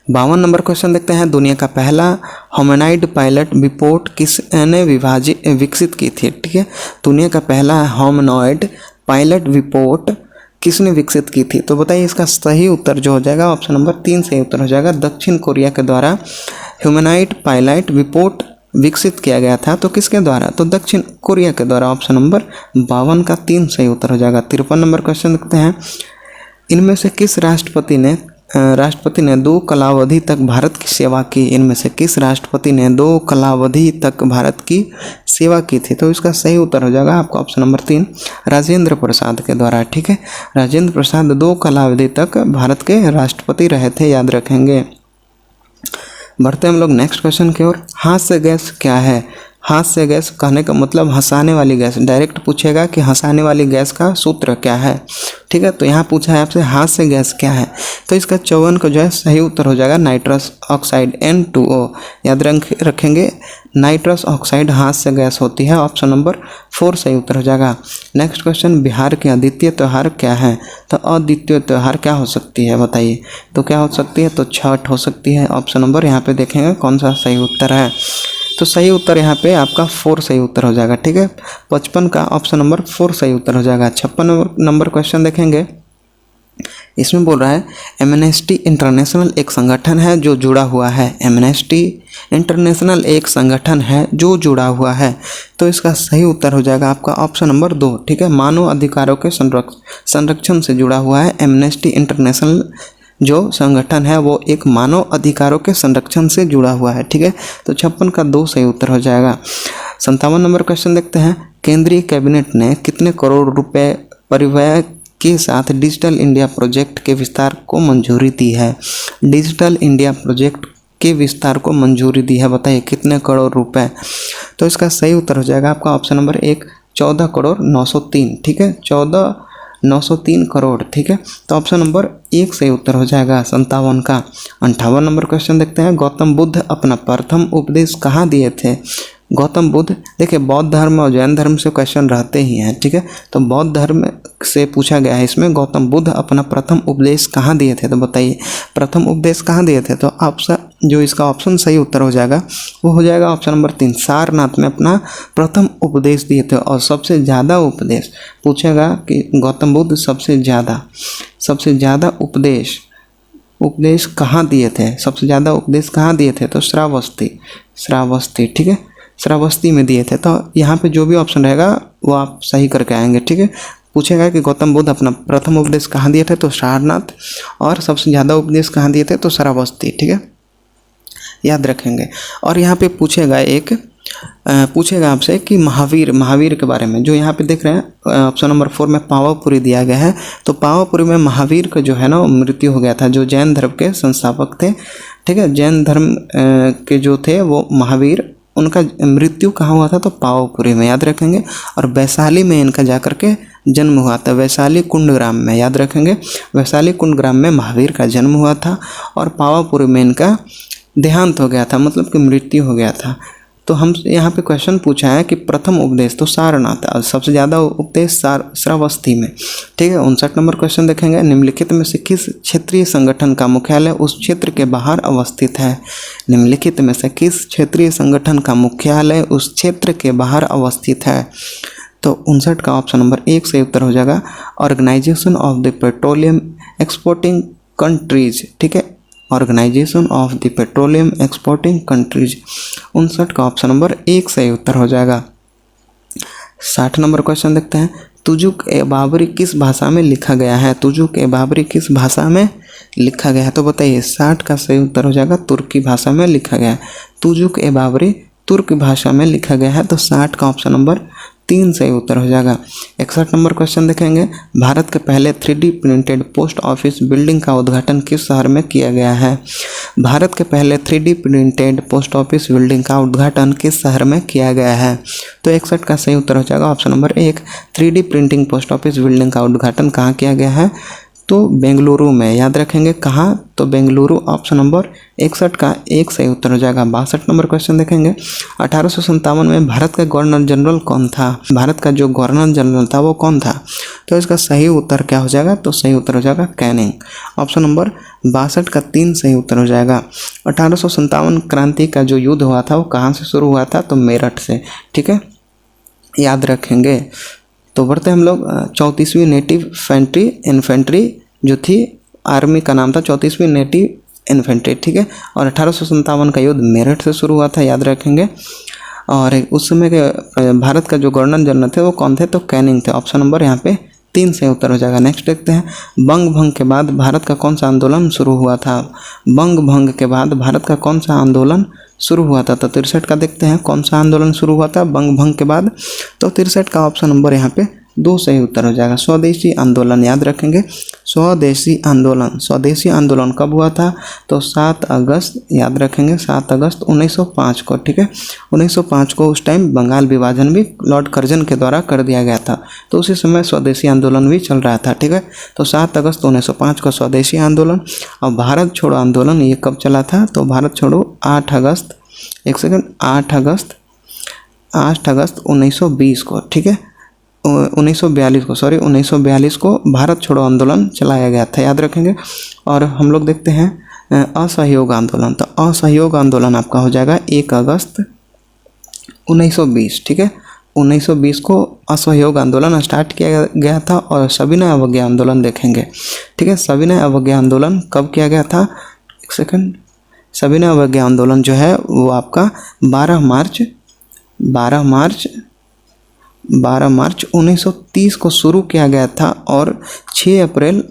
52 नंबर क्वेश्चन देखते हैं, दुनिया का पहला ह्यूमनॉइड पायलट विपोर्ट किसने विकसित की थी? ठीक है, दुनिया का पहला ह्यूमनॉइड पायलट विपोर्ट किसने विकसित की थी? तो बताइए इसका सही उत्तर जो हो जाएगा ऑप्शन नंबर 3 सही उत्तर हो जाएगा। दक्षिण कोरिया के द्वारा ह्यूमनॉइड पायलट विपोर्ट विकसित किया गया था। तो किसके द्वारा? तो दक्षिण कोरिया के द्वारा। ऑप्शन नंबर 52 का 3 सही उत्तर हो जाएगा। 53 नंबर क्वेश्चन देखते हैं, इनमें से किस राष्ट्रपति ने 2 कालावधि तक भारत की सेवा की? इनमें से किस राष्ट्रपति ने 2 कालावधि तक भारत की सेवा की थी? तो इसका सही उत्तर हो जाएगा आपका ऑप्शन नंबर 3 राजेंद्र प्रसाद के द्वारा। ठीक है, राजेंद्र प्रसाद 2 कालावधि तक भारत के राष्ट्रपति रहे थे, याद रखेंगे। बढ़ते हम लोग नेक्स्ट क्वेश्चन की ओर। हास्य गैस क्या है? हास्य गैस कहने का मतलब हंसाने वाली गैस। डायरेक्ट पूछेगा कि हंसाने वाली गैस का सूत्र क्या है। ठीक है, तो यहाँ पूछा है आपसे हास्य गैस क्या है, तो इसका 54 का जो है सही उत्तर हो जाएगा नाइट्रस ऑक्साइड N2O। याद रखेंगे, नाइट्रस ऑक्साइड हास्य गैस होती है। ऑप्शन नंबर 4 सही उत्तर हो जाएगा। नेक्स्ट क्वेश्चन, बिहार के अद्वितीय त्यौहार क्या है? तो अद्वितीय त्यौहार क्या हो सकती है बताइए? तो क्या हो सकती है? तो छठ हो सकती है। ऑप्शन नंबर यहाँ पे देखेंगे कौन सा सही उत्तर है। तो सही उत्तर यहाँ पे आपका 4 सही उत्तर हो जाएगा। ठीक है, 55 का ऑप्शन नंबर 4 सही उत्तर हो जाएगा। 56 नंबर क्वेश्चन देखेंगे, इसमें बोल रहा है एमनेस्टी इंटरनेशनल एक संगठन है जो जुड़ा हुआ है। एमनेस्टी इंटरनेशनल एक संगठन है जो जुड़ा हुआ है। तो इसका सही उत्तर हो जाएगा आपका ऑप्शन नंबर 2। ठीक है, मानव अधिकारों के संरक्षण से जुड़ा हुआ है। एमनेस्टी इंटरनेशनल जो संगठन है वो एक मानव अधिकारों के संरक्षण से जुड़ा हुआ है। ठीक है, तो 56 का 2 सही उत्तर हो जाएगा। 57 नंबर क्वेश्चन देखते हैं, केंद्रीय कैबिनेट ने कितने करोड़ रुपए परिव्यय के साथ डिजिटल इंडिया प्रोजेक्ट के विस्तार को मंजूरी दी है? डिजिटल इंडिया प्रोजेक्ट के विस्तार को मंजूरी दी है, बताइए कितने करोड़ रुपए? तो इसका सही उत्तर हो जाएगा आपका ऑप्शन नंबर 1 14 करोड़ 903। ठीक है, 14,903 करोड़। ठीक है, तो ऑप्शन नंबर 1 सही उत्तर हो जाएगा 57 का। 58 नंबर क्वेश्चन देखते हैं, गौतम बुद्ध अपना प्रथम उपदेश कहाँ दिए थे? गौतम बुद्ध, देखिए बौद्ध धर्म और जैन धर्म से क्वेश्चन रहते ही हैं। ठीक है, तो बौद्ध धर्म से पूछा गया है इसमें, गौतम बुद्ध अपना प्रथम उपदेश कहाँ दिए थे? तो बताइए प्रथम उपदेश कहाँ दिए थे? तो ऑप्शन जो इसका ऑप्शन सही उत्तर हो जाएगा वो हो जाएगा ऑप्शन नंबर 3 सारनाथ में अपना प्रथम उपदेश दिए थे। और सबसे ज़्यादा उपदेश पूछेगा कि गौतम बुद्ध सबसे ज़्यादा उपदेश कहाँ दिए थे? सबसे ज़्यादा उपदेश कहाँ दिए थे? तो श्रावस्ती। ठीक है, श्रावस्ती में दिए थे। तो यहाँ पे जो भी ऑप्शन रहेगा वो आप सही करके आएंगे। ठीक है, पूछेगा कि गौतम बुद्ध अपना प्रथम उपदेश कहाँ दिए थे? तो सारनाथ। और सबसे ज़्यादा उपदेश कहाँ दिए थे? तो श्रावस्ती। ठीक है, याद रखेंगे। और यहाँ पे पूछेगा आपसे कि महावीर के बारे में, जो यहाँ पे देख रहे हैं ऑप्शन नंबर 4 में पावापुरी दिया गया है। तो पावापुरी में महावीर का जो है ना मृत्यु हो गया था, जो जैन धर्म के संस्थापक थे। ठीक है, जैन धर्म के जो थे वो महावीर, उनका मृत्यु कहाँ हुआ था? तो पावापुरी में, याद रखेंगे। और वैशाली में इनका जाकर के जन्म हुआ था, वैशाली कुंड ग्राम में, याद रखेंगे। वैशाली कुंड ग्राम में महावीर का जन्म हुआ था और पावापुरी में इनका देहांत हो गया था, मतलब कि मृत्यु हो गया था। तो हम यहाँ पे क्वेश्चन पूछा है कि प्रथम उपदेश तो सारनाथ और सबसे ज़्यादा उपदेश श्रावस्ती में। ठीक है, 59 नंबर क्वेश्चन देखेंगे, निम्नलिखित में से किस क्षेत्रीय संगठन का मुख्यालय उस क्षेत्र के बाहर अवस्थित है? निम्नलिखित में से किस क्षेत्रीय संगठन का मुख्यालय उस क्षेत्र के बाहर अवस्थित है? तो 59 का ऑप्शन नंबर 1 सही उत्तर हो जाएगा organization of the petroleum exporting countries. ठीक है, organization of the petroleum exporting countries. 59 का ऑप्शन नंबर 1 सही उत्तर हो जाएगा। 60 नंबर क्वेश्चन देखते हैं, तुजुक ए बाबरी किस भाषा में लिखा गया है? तुजुक ए बाबरी किस भाषा में लिखा गया है? तो बताइए 60 का सही उत्तर हो जाएगा तुर्की भाषा में लिखा गया है। तुजुक ए बाबरी तुर्क भाषा में लिखा गया है। तो 60 का ऑप्शन नंबर 3 सही उत्तर हो जाएगा। 61 नंबर क्वेश्चन देखेंगे, भारत के पहले 3D printed post office building का उद्घाटन किस शहर में किया गया है? भारत के पहले 3D printed post office building का उद्घाटन किस शहर में किया गया है? तो 61 का सही उत्तर हो जाएगा option number 1 3D printing post office building का उद्घाटन कहाँ किया गया है? तो बेंगलुरु में, याद रखेंगे कहाँ, तो बेंगलुरु ऑप्शन नंबर 61 का एक सही उत्तर हो जाएगा। 62 नंबर क्वेश्चन देखेंगे। 1857 में भारत का गवर्नर जनरल कौन था? भारत का जो गवर्नर जनरल था वो कौन था? तो इसका सही उत्तर क्या हो जाएगा? तो सही उत्तर हो जाएगा कैनिंग। ऑप्शन नंबर 62 का 3 सही उत्तर हो जाएगा। 1857 क्रांति का जो युद्ध हुआ था वो कहाँ से शुरू हुआ था? तो मेरठ से, ठीक है, याद रखेंगे। तो बढ़ते हम लोग 34वीं नेटिव इन्फेंट्री जो थी, आर्मी का नाम था 34वीं नेटिव इन्फेंट्री, ठीक है। और 1857 का युद्ध मेरठ से शुरू हुआ था, याद रखेंगे। और उस समय के भारत का जो गवर्नर जनरल थे वो कौन थे? तो कैनिंग थे। ऑप्शन नंबर यहाँ पे 3 से उत्तर हो जाएगा। नेक्स्ट देखते हैं, बंग भंग के बाद भारत का कौन सा आंदोलन शुरू हुआ था? बंग भंग के बाद भारत का कौन सा आंदोलन शुरू हुआ था? तो 63 का देखते हैं कौन सा आंदोलन शुरू हुआ था बंग भंग के बाद। तो 63 का ऑप्शन नंबर यहाँ पे 2 सही उत्तर हो जाएगा। स्वदेशी आंदोलन, याद रखेंगे, स्वदेशी आंदोलन कब हुआ था? तो 7 अगस्त, याद रखेंगे, 7 अगस्त 1905 को, ठीक है। 1905 को उस टाइम बंगाल विभाजन भी लॉर्ड कर्जन के द्वारा कर दिया गया था, तो उसी समय स्वदेशी आंदोलन भी चल रहा था, ठीक है। तो 7 अगस्त 1905 को स्वदेशी आंदोलन। और भारत छोड़ो आंदोलन ये कब चला था? तो भारत छोड़ो 8 अगस्त 1920 को, ठीक है, 1942 को भारत छोड़ो आंदोलन चलाया गया था, याद रखेंगे। और हम लोग देखते हैं असहयोग आंदोलन। तो असहयोग आंदोलन आपका हो जाएगा 1 अगस्त 1920, ठीक है। 1920 को असहयोग आंदोलन स्टार्ट किया गया था। और सविनय अवज्ञा आंदोलन देखेंगे, ठीक है। सविनय अवज्ञा आंदोलन कब किया गया था? एक सेकंड। सविनय अवज्ञा आंदोलन जो है वो आपका 12 मार्च 1930 को शुरू किया गया था और 6 अप्रैल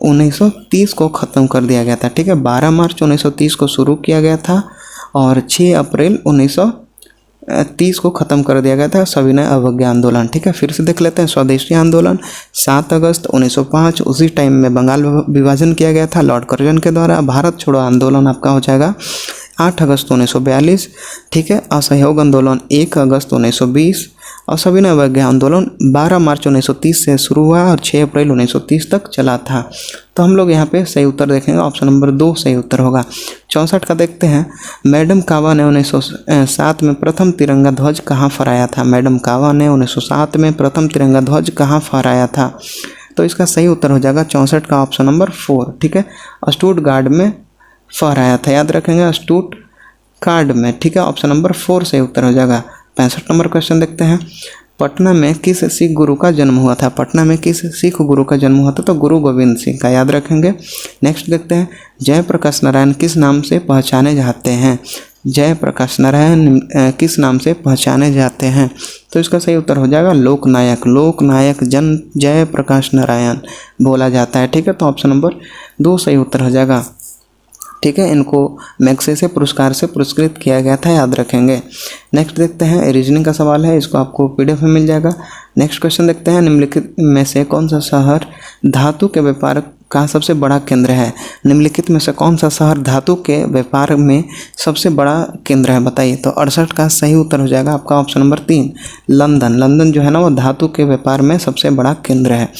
1930 को ख़त्म कर दिया गया था, ठीक है। 12 मार्च 1930 को शुरू किया गया था और 6 अप्रैल 1930 को ख़त्म कर दिया गया था सविनय अवज्ञा आंदोलन, ठीक है। फिर से देख लेते हैं स्वदेशी आंदोलन 7 अगस्त 1905, उसी टाइम में बंगाल विभाजन किया गया था लॉर्ड कर्जन के द्वारा। भारत छोड़ो आंदोलन आपका हो जाएगा 8 अगस्त 1942, ठीक है। असहयोग आंदोलन 1 अगस्त 1920 और सविनय अवज्ञा आंदोलन 12 मार्च 1930 से शुरू हुआ और 6 अप्रैल 1930 तक चला था। तो हम लोग यहाँ पे सही उत्तर देखेंगे, ऑप्शन नंबर 2 सही उत्तर होगा। 64 का देखते हैं, मैडम कावा ने 1907 में प्रथम तिरंगा ध्वज कहाँ फहराया था? मैडम कावा ने 1907 में प्रथम तिरंगा ध्वज कहाँ फहराया था? तो इसका सही उत्तर हो जाएगा 64 का ऑप्शन नंबर 4, ठीक है। स्टुटगार्ट में फहराया था, याद रखेंगे, स्टुटगार्ट में, ठीक है। ऑप्शन नंबर 4 सही उत्तर हो जाएगा। 65 नंबर क्वेश्चन देखते हैं, पटना में किस सिख गुरु का जन्म हुआ था? पटना में किस सिख गुरु का जन्म हुआ था? तो गुरु गोविंद सिंह का, याद रखेंगे। नेक्स्ट देखते हैं, जयप्रकाश नारायण किस नाम से पहचाने जाते हैं? जयप्रकाश नारायण किस नाम से पहचाने जाते हैं? तो इसका सही उत्तर हो जाएगा लोकनायक जन जयप्रकाश नारायण बोला जाता है, ठीक है। तो ऑप्शन नंबर 2 सही उत्तर हो जाएगा, ठीक है। इनको मैग्सेसे पुरस्कार से पुरस्कृत किया गया था, याद रखेंगे। नेक्स्ट देखते हैं, रीजनिंग का सवाल है, इसको आपको PDF में मिल जाएगा। नेक्स्ट क्वेश्चन देखते हैं, निम्नलिखित में से कौन सा शहर धातु के व्यापार का सबसे बड़ा केंद्र है? निम्नलिखित में से कौन सा शहर धातु के व्यापार में सबसे बड़ा केंद्र है, बताइए। तो 68 का सही उत्तर हो जाएगा आपका ऑप्शन नंबर 3 लंदन जो है ना वो धातु के व्यापार में सबसे बड़ा केंद्र है।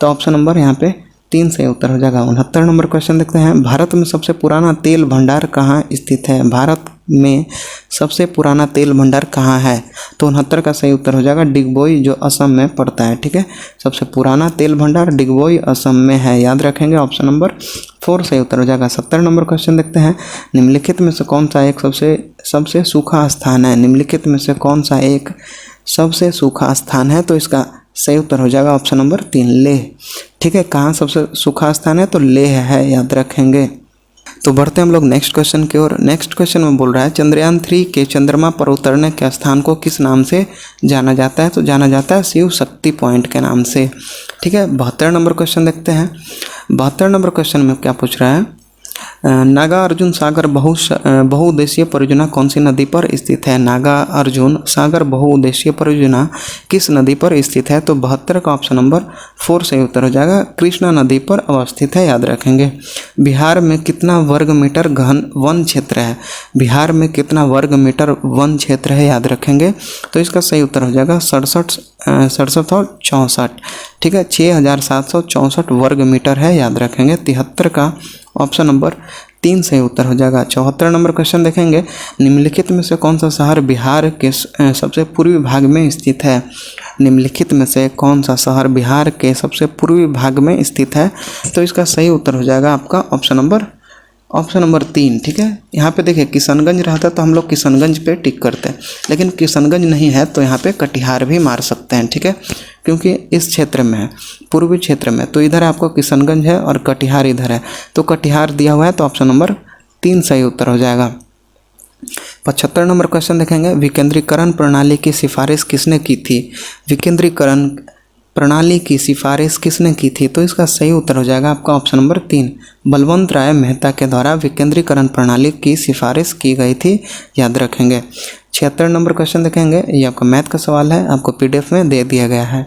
तो ऑप्शन नंबर यहाँ पे 3 से उत्तर हो जाएगा। 69 नंबर क्वेश्चन देखते हैं, भारत में सबसे पुराना तेल भंडार कहाँ स्थित है? भारत में सबसे पुराना तेल भंडार कहाँ है? तो 69 का सही उत्तर हो जाएगा डिगबोई, जो असम में पड़ता है, ठीक है। सबसे पुराना तेल भंडार डिगबोई असम में है, याद रखेंगे। ऑप्शन नंबर 4 सही उत्तर हो जाएगा। 70 नंबर क्वेश्चन देखते हैं, निम्नलिखित में से कौन सा एक सबसे सूखा स्थान है? निम्नलिखित में से कौन सा एक सबसे सूखा स्थान है? तो इसका सही उत्तर हो जाएगा ऑप्शन नंबर 3 लेह, ठीक है। कहाँ सबसे सूखा स्थान है? तो लेह है, याद रखेंगे। तो बढ़ते हम लोग नेक्स्ट क्वेश्चन की ओर। नेक्स्ट क्वेश्चन में बोल रहा है, चंद्रयान 3 के चंद्रमा पर उतरने के स्थान को किस नाम से जाना जाता है? तो जाना जाता है शिव शक्ति पॉइंट के नाम से, ठीक है। 72 नंबर क्वेश्चन देखते हैं। 72 नंबर क्वेश्चन में क्या पूछ रहा है, नागार्जुन सागर बहुउद्देशीय परियोजना कौन सी नदी पर स्थित है? नागार्जुन सागर बहुउद्देशीय परियोजना किस नदी पर स्थित है? तो 72 का ऑप्शन नंबर 4 सही उत्तर हो जाएगा, कृष्णा नदी पर अवस्थित है, याद रखेंगे। बिहार में कितना वर्ग मीटर घन वन क्षेत्र है? बिहार में कितना वर्ग मीटर वन क्षेत्र है, याद रखेंगे। तो इसका सही उत्तर हो जाएगा 67 और 64, ठीक है, 6764 वर्ग मीटर है, याद रखेंगे। 73 का ऑप्शन नंबर 3 सही उत्तर हो जाएगा। 74 नंबर क्वेश्चन देखेंगे, निम्नलिखित में से कौन सा शहर बिहार के सबसे पूर्वी भाग में स्थित है? निम्नलिखित में से कौन सा शहर बिहार के सबसे पूर्वी भाग में स्थित है? तो इसका सही उत्तर हो जाएगा आपका ऑप्शन नंबर 3, ठीक है। यहाँ पे देखिए किशनगंज रहता तो हम लोग किशनगंज पे टिक करते हैं, लेकिन किशनगंज नहीं है तो यहाँ पे कटिहार भी मार सकते हैं, ठीक है, क्योंकि इस क्षेत्र में है, पूर्वी क्षेत्र में। तो इधर आपको किशनगंज है और कटिहार इधर है, तो कटिहार दिया हुआ है, तो ऑप्शन नंबर 3 सही उत्तर हो जाएगा। 75 नंबर क्वेश्चन देखेंगे, विकेंद्रीकरण प्रणाली की सिफारिश किसने की थी? विकेंद्रीकरण प्रणाली की सिफारिश किसने की थी? तो इसका सही उत्तर हो जाएगा आपका ऑप्शन नंबर 3, बलवंत राय मेहता के द्वारा विकेंद्रीकरण प्रणाली की सिफारिश की गई थी, याद रखेंगे। 76 नंबर क्वेश्चन देखेंगे, ये आपका मैथ का सवाल है, आपको पीडीएफ में दे दिया गया है।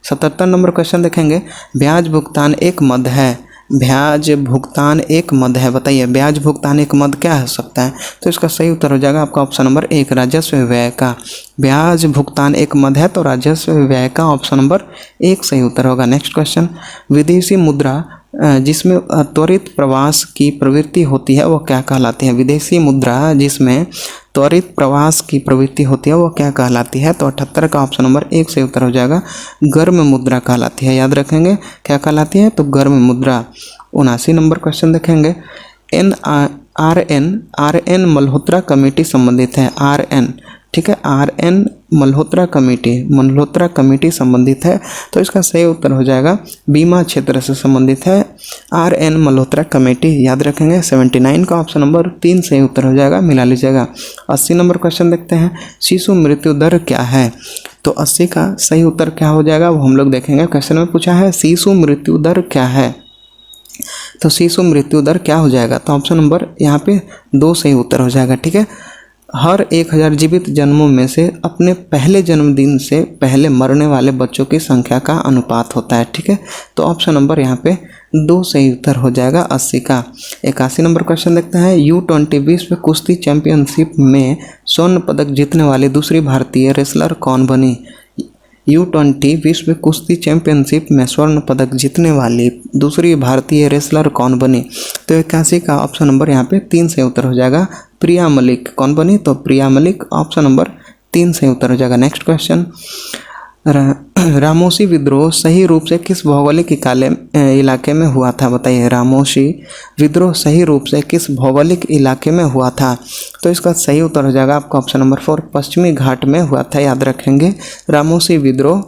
77 नंबर क्वेश्चन देखेंगे, ब्याज भुगतान एक मद है, ब्याज भुगतान एक मद है, बताइए ब्याज भुगतान एक मद क्या हो सकता है? तो इसका सही उत्तर हो जाएगा आपका ऑप्शन नंबर 1, राजस्व व्यय का। ब्याज भुगतान एक मद है तो राजस्व व्यय का ऑप्शन नंबर 1 सही उत्तर होगा। नेक्स्ट क्वेश्चन, विदेशी मुद्रा जिसमें त्वरित प्रवास की प्रवृत्ति होती है वो क्या कहलाती है? विदेशी मुद्रा जिसमें त्वरित प्रवास की प्रवृत्ति होती है वो क्या कहलाती है? तो 78 का ऑप्शन नंबर 1 सही उत्तर हो जाएगा, गर्म मुद्रा कहलाती है, याद रखेंगे क्या कहलाती है? तो गर्म मुद्रा। 79 नंबर क्वेश्चन देखेंगे, आर एन मल्होत्रा कमेटी संबंधित है, RN, ठीक है, RN मल्होत्रा कमेटी संबंधित है, तो इसका सही उत्तर हो जाएगा बीमा क्षेत्र से संबंधित है RN मल्होत्रा कमेटी, याद रखेंगे। 79 का ऑप्शन नंबर 3 सही उत्तर हो जाएगा, मिला लीजिएगा। 80 नंबर क्वेश्चन देखते हैं, शिशु मृत्यु दर क्या है? तो 80 का सही उत्तर क्या हो जाएगा वो हम लोग देखेंगे। क्वेश्चन में पूछा है शिशु मृत्यु दर क्या है, तो शिशु मृत्यु दर क्या हो जाएगा? तो ऑप्शन नंबर यहाँ पे 2 सही उत्तर हो जाएगा, ठीक है। हर 1000 जीवित जन्मों में से अपने पहले जन्मदिन से पहले मरने वाले बच्चों की संख्या का अनुपात होता है, ठीक है। तो ऑप्शन नंबर यहाँ पे 2 सही उत्तर हो जाएगा 80 का। 81 नंबर क्वेश्चन देखते हैं, U20 विश्व कुश्ती चैंपियनशिप में स्वर्ण पदक जीतने वाली दूसरी भारतीय रेसलर कौन बनी? U20 विश्व कुश्ती चैंपियनशिप में स्वर्ण पदक जीतने वाली दूसरी भारतीय रेसलर कौन बनी? तो 81 का ऑप्शन नंबर यहाँ पे 3 से उत्तर हो जाएगा, प्रिया मलिक। कौन बनी? तो प्रिया मलिक, ऑप्शन नंबर 3 से उत्तर हो जाएगा। नेक्स्ट क्वेश्चन, रामोशी विद्रोह सही रूप से किस भौगोलिक इलाके में हुआ था? बताइए रामोशी विद्रोह सही रूप से किस भौगोलिक इलाके में हुआ था? तो इसका सही उत्तर हो जाएगा आपका ऑप्शन नंबर 4, पश्चिमी घाट में हुआ था, याद रखेंगे। रामोशी विद्रोह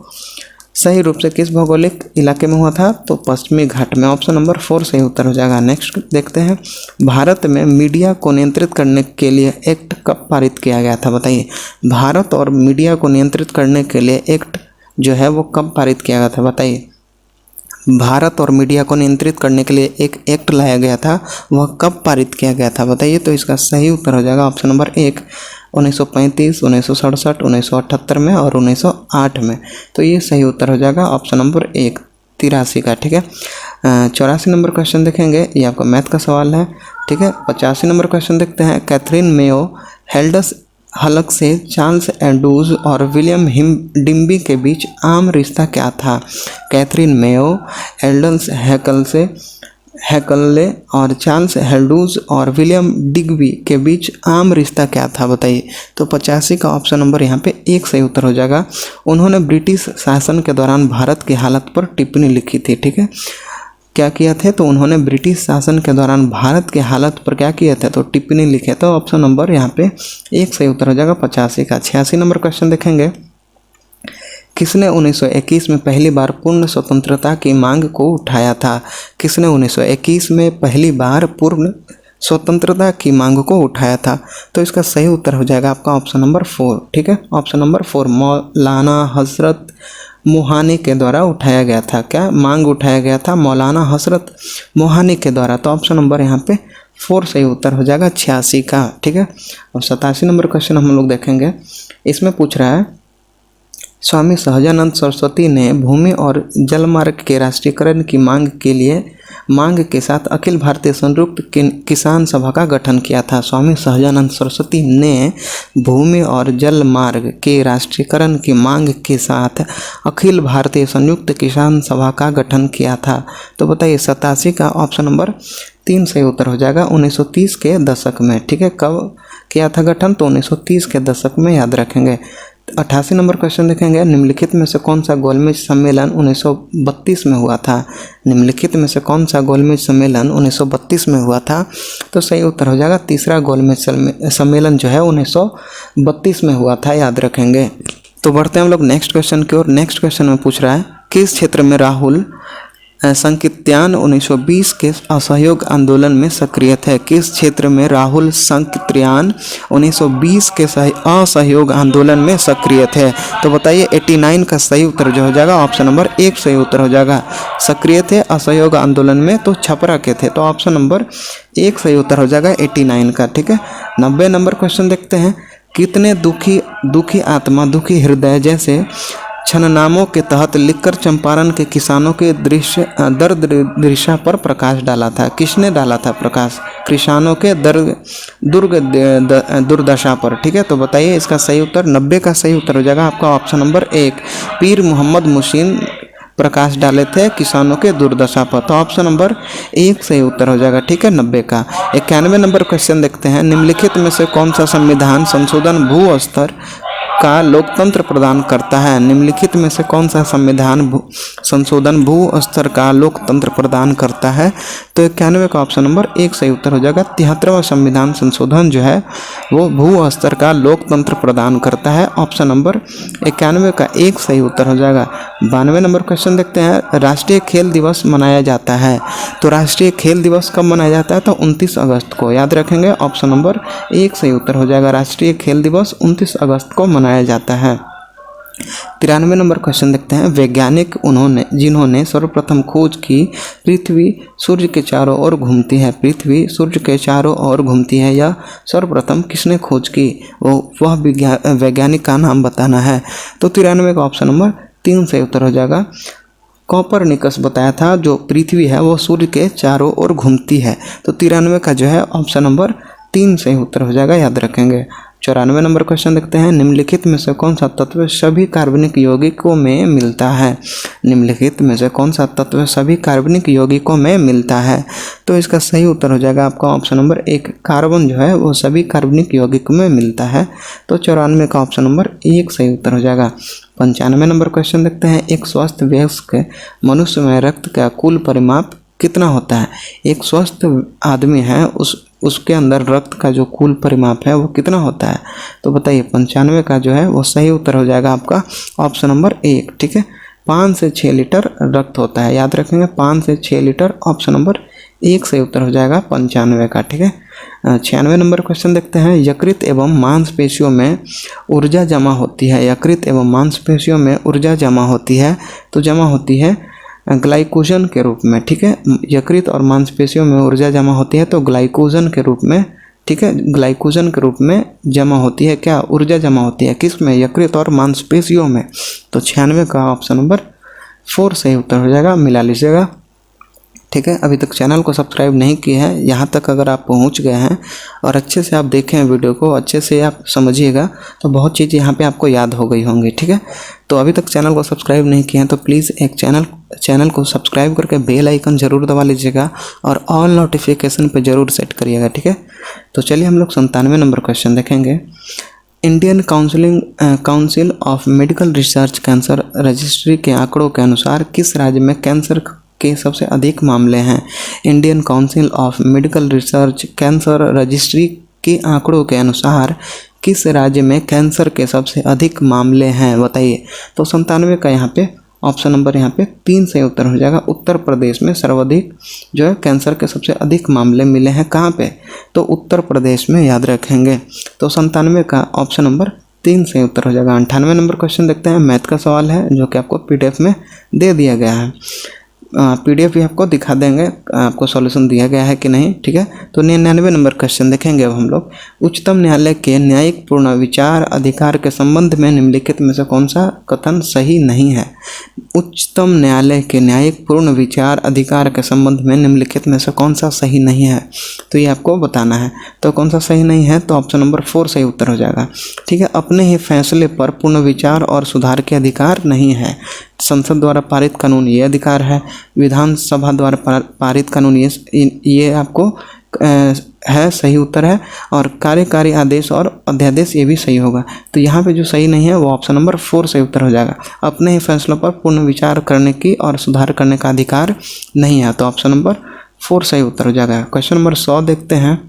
सही रूप से किस भौगोलिक इलाके में हुआ था? तो पश्चिमी घाट में, ऑप्शन नंबर 4 सही उत्तर हो जाएगा। नेक्स्ट देखते हैं, भारत में मीडिया को नियंत्रित करने के लिए एक्ट कब पारित किया गया था? बताइए भारत और मीडिया को नियंत्रित करने के लिए एक्ट जो है वो कब पारित किया गया था? बताइए भारत और मीडिया को नियंत्रित करने के लिए एक एक्ट लाया गया था, वह कब पारित किया गया था? बताइए। तो इसका सही उत्तर हो जाएगा ऑप्शन नंबर 1, 1935, 1967, 1978 में और 1908 में। तो ये सही उत्तर हो जाएगा ऑप्शन नंबर 1, 83 का, ठीक है। 84 नंबर क्वेश्चन देखेंगे, ये आपका मैथ का सवाल है, ठीक है। 85 नंबर क्वेश्चन देखते हैं, कैथरीन मेयो हेल्डस हलक से चार्ल्स एंड्रूज और विलियम डिम्बी के बीच आम रिश्ता क्या था? कैथरीन मेयो एल्डस हैकले और चार्ल्स हेल्डूज और विलियम डिग्बी के बीच आम रिश्ता क्या था? बताइए। तो 85 का ऑप्शन नंबर यहाँ पे 1 सही उत्तर हो जाएगा। उन्होंने ब्रिटिश शासन के दौरान भारत की हालत पर टिप्पणी लिखी थी, ठीक है। क्या किया थे? तो उन्होंने ब्रिटिश शासन के दौरान भारत के हालत पर क्या किए थे? तो टिप्पणी लिखे। तो ऑप्शन नंबर यहाँ पे 1 सही उत्तर हो जाएगा 85 का। 86 नंबर क्वेश्चन देखेंगे, किसने 1921 में पहली बार पूर्ण स्वतंत्रता की मांग को उठाया था? किसने 1921 में पहली बार पूर्ण स्वतंत्रता की मांग को उठाया था? तो इसका सही उत्तर हो जाएगा आपका ऑप्शन नंबर 4, ठीक है। ऑप्शन नंबर 4 मौलाना हजरत मोहानी के द्वारा उठाया गया था। क्या मांग उठाया गया था? मौलाना हजरत मोहानी के द्वारा। तो ऑप्शन नंबर यहाँ पे 4 सही उत्तर हो जाएगा 86 का। ठीक है, और 87 नंबर क्वेश्चन हम लोग देखेंगे। इसमें पूछ रहा है स्वामी सहजानंद सरस्वती ने भूमि और जलमार्ग के राष्ट्रीयकरण की मांग के साथ अखिल भारतीय संयुक्त किसान सभा का गठन किया था। स्वामी सहजानंद सरस्वती ने भूमि और जल मार्ग के राष्ट्रीयकरण की मांग के साथ अखिल भारतीय संयुक्त किसान सभा का गठन किया था। तो बताइए 87 का ऑप्शन नंबर 3 सही उत्तर हो जाएगा 1930 के दशक में। ठीक है, कब किया था गठन? तो 1930 के दशक में, याद रखेंगे। 88 नंबर क्वेश्चन देखेंगे। निम्नलिखित में से कौन सा गोलमेज सम्मेलन 1932 में हुआ था? निम्नलिखित में से कौन सा गोलमेज सम्मेलन 1932 में हुआ था? तो सही उत्तर हो जाएगा तीसरा गोलमेज सम्मेलन जो है 1932 में हुआ था, याद रखेंगे। तो बढ़ते हैं हम लोग नेक्स्ट क्वेश्चन की ओर। नेक्स्ट क्वेश्चन में पूछ रहा है किस क्षेत्र में राहुल संकीर्तन 1920 के असहयोग आंदोलन में सक्रिय थे? किस क्षेत्र में राहुल संकीर्तन 1920 के असहयोग आंदोलन में सक्रिय थे? तो बताइए 89 का सही उत्तर जो हो जाएगा ऑप्शन नंबर 1 सही उत्तर हो जाएगा। सक्रिय थे असहयोग आंदोलन में तो छपरा के थे, तो ऑप्शन नंबर 1 सही उत्तर हो जाएगा 89 का। ठीक है, 90 नंबर क्वेश्चन देखते हैं। कितने दुखी आत्मा दुखी हृदय जैसे छननामों के तहत लिखकर चंपारण के किसानों के दर्द दृश्य पर प्रकाश डाला था? किसने डाला था प्रकाश? किसानों के दुर्दशा पर। ठीक है, तो बताइए इसका सही उत्तर 90 का सही उत्तर हो जाएगा आपका ऑप्शन नंबर 1। पीर मोहम्मद मुशीन प्रकाश डाले थे किसानों के दुर्दशा पर, तो ऑप्शन नंबर 1 सही उत्तर हो जाएगा। ठीक है, 90 का। 91 नंबर क्वेश्चन देखते हैं। निम्नलिखित में से कौन सा संविधान संशोधन भू स्तर का लोकतंत्र प्रदान करता है? निम्नलिखित में से कौन सा संविधान संशोधन भू स्तर का लोकतंत्र प्रदान करता है? तो 91 का ऑप्शन नंबर 1 सही उत्तर हो जाएगा। 73वां संविधान संशोधन जो है वो भू स्तर का लोकतंत्र प्रदान करता है। ऑप्शन नंबर 91 का 1 सही उत्तर हो जाएगा। 92 नंबर क्वेश्चन देखते हैं। राष्ट्रीय खेल दिवस मनाया जाता है, तो राष्ट्रीय खेल दिवस कब मनाया जाता है? तो 29 अगस्त को, याद रखेंगे। ऑप्शन नंबर 1 सही उत्तर हो जाएगा। राष्ट्रीय खेल दिवस 29 अगस्त को मनाया जाता है। 93 नंबर क्वेश्चन देखते हैं। वैज्ञानिक जिन्होंने सर्वप्रथम खोज की पृथ्वी सूर्य के चारों ओर घूमती है, पृथ्वी सूर्य के चारों ओर घूमती है, यह सर्वप्रथम किसने खोज की? वह वैज्ञानिक का नाम बताना है। तो 93 का ऑप्शन नंबर 3 से उत्तर हो जाएगा। कोपरनिकस बताया था जो पृथ्वी है वो सूर्य के चारों ओर घूमती है, तो 93 का जो है ऑप्शन नंबर 3 से उत्तर हो जाएगा, याद रखेंगे। 94 नंबर क्वेश्चन देखते हैं। निम्नलिखित में से कौन सा तत्व सभी कार्बनिक यौगिकों में मिलता है? निम्नलिखित में से कौन सा तत्व सभी कार्बनिक यौगिकों में मिलता है? तो इसका सही उत्तर हो जाएगा आपका ऑप्शन नंबर 1। कार्बन जो है वो सभी कार्बनिक यौगिकों में मिलता है, तो 94 का ऑप्शन नंबर 1 सही उत्तर हो जाएगा। 95 नंबर क्वेश्चन देखते हैं। एक स्वस्थ वयस्क मनुष्य में रक्त का कुल परिमाप कितना होता है? एक स्वस्थ आदमी है उसके अंदर रक्त का जो कुल परिमाप है वो कितना होता है? तो बताइए 95 का जो है वो सही उत्तर हो जाएगा आपका ऑप्शन नंबर 1। ठीक है, 5 से 6 लीटर रक्त होता है, याद रखेंगे। 5 से 6 लीटर ऑप्शन नंबर 1 सही उत्तर हो जाएगा 95 का। ठीक है, 96 नंबर क्वेश्चन देखते हैं। यकृत एवं मांसपेशियों में ऊर्जा जमा होती है, यकृत एवं मांसपेशियों में ऊर्जा जमा होती है, तो जमा होती है ग्लाइकोजन के रूप में। ठीक है, यकृत और मांसपेशियों में ऊर्जा जमा होती है तो ग्लाइकोजन के रूप में। ठीक है, ग्लाइकोजन के रूप में जमा होती है, क्या ऊर्जा जमा होती है किस में? यकृत और मांसपेशियों में। तो 96 का ऑप्शन नंबर 4 सही उत्तर हो जाएगा, मिला लीजिएगा। ठीक है, अभी तक चैनल को सब्सक्राइब नहीं किए हैं, यहाँ तक अगर आप पहुँच गए हैं और अच्छे से आप देखें वीडियो को, अच्छे से आप समझिएगा तो बहुत चीज़ यहाँ पे आपको याद हो गई होंगी। ठीक है, तो अभी तक चैनल को सब्सक्राइब नहीं किए हैं तो प्लीज़ एक चैनल को सब्सक्राइब करके बेल आइकन ज़रूर दबा लीजिएगा और ऑल नोटिफिकेशन पे ज़रूर सेट करिएगा। ठीक है, तो चलिए हम लोग 97 नंबर क्वेश्चन देखेंगे। Indian council of medical research cancer registry के आंकड़ों के अनुसार किस राज्य में कैंसर के सबसे अधिक मामले हैं? Indian council of medical research cancer registry के आंकड़ों के अनुसार किस राज्य में कैंसर के सबसे अधिक मामले हैं? बताइए। तो 97 का यहाँ पे ऑप्शन नंबर यहाँ पे 3 से उत्तर हो जाएगा। उत्तर प्रदेश में सर्वाधिक जो है कैंसर के सबसे अधिक मामले मिले हैं, कहाँ पे? तो उत्तर प्रदेश में, याद रखेंगे। तो 97 का ऑप्शन नंबर 3 से उत्तर हो जाएगा। 98 नंबर क्वेश्चन देखते हैं। मैथ का सवाल है जो कि आपको PDF में दे दिया गया है। PDF भी आपको दिखा देंगे आपको सॉल्यूशन दिया गया है कि नहीं, ठीक है। तो 99 नंबर क्वेश्चन देखेंगे अब हम लोग। उच्चतम न्यायालय के न्यायिक पूर्ण विचार अधिकार के संबंध में निम्नलिखित में से कौन सा कथन सही नहीं है। उच्चतम न्यायालय के न्यायिक पूर्ण विचार अधिकार के संबंध में निम्नलिखित में से कौन सा सही नहीं है, तो ये आपको बताना है। तो कौन सा सही नहीं है, तो ऑप्शन नंबर 4 सही उत्तर हो जाएगा, ठीक है। अपने ही फैसले पर पूर्ण विचार और सुधार के अधिकार नहीं है। संसद द्वारा पारित कानून ये अधिकार है, विधानसभा द्वारा पारित कानून ये आपको है, सही उत्तर है। और कार्यकारी आदेश और अध्यादेश ये भी सही होगा। तो यहाँ पे जो सही नहीं है वो ऑप्शन नंबर 4 सही उत्तर हो जाएगा। अपने ही फैसलों पर पूर्ण विचार करने की और सुधार करने का अधिकार नहीं है, तो ऑप्शन नंबर 4 सही उत्तर हो जाएगा। क्वेश्चन नंबर 100 देखते हैं।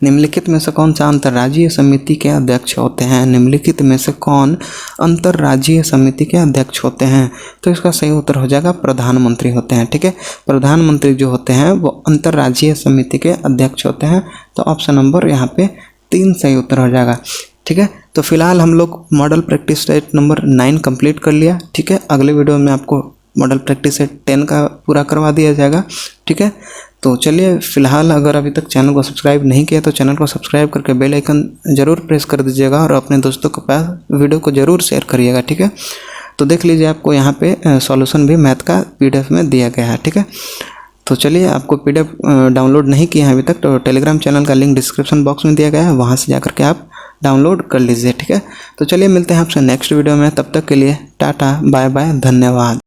निम्नलिखित में से कौन सा अंतर्राज्यीय समिति के अध्यक्ष होते हैं। निम्नलिखित में से कौन अंतर्राज्यीय समिति के अध्यक्ष होते हैं, तो इसका सही उत्तर हो जाएगा प्रधानमंत्री होते हैं, ठीक है। प्रधानमंत्री जो होते हैं वो अंतर्राज्यीय समिति के अध्यक्ष होते हैं, तो ऑप्शन नंबर यहाँ पे 3 सही उत्तर हो जाएगा, ठीक है। तो फिलहाल हम लोग model practice set number 9 complete कर लिया, ठीक है। अगले वीडियो में आपको मॉडल प्रैक्टिस सेट 10 का पूरा करवा दिया जाएगा, ठीक है। तो चलिए फिलहाल अगर अभी तक चैनल को सब्सक्राइब नहीं किया तो चैनल को सब्सक्राइब करके बेल आइकन ज़रूर प्रेस कर दीजिएगा और अपने दोस्तों के पास वीडियो को ज़रूर शेयर करिएगा, ठीक है। तो देख लीजिए आपको यहाँ पे सॉल्यूशन भी मैथ का PDF में दिया गया है, ठीक है। तो चलिए, आपको PDF डाउनलोड नहीं किया है अभी तक तो टेलीग्राम चैनल का लिंक डिस्क्रिप्शन बॉक्स में दिया गया है, वहाँ से जाकर के आप डाउनलोड कर लीजिए, ठीक है। तो चलिए मिलते हैं आपसे नेक्स्ट वीडियो में, तब तक के लिए टाटा बाय बाय, धन्यवाद।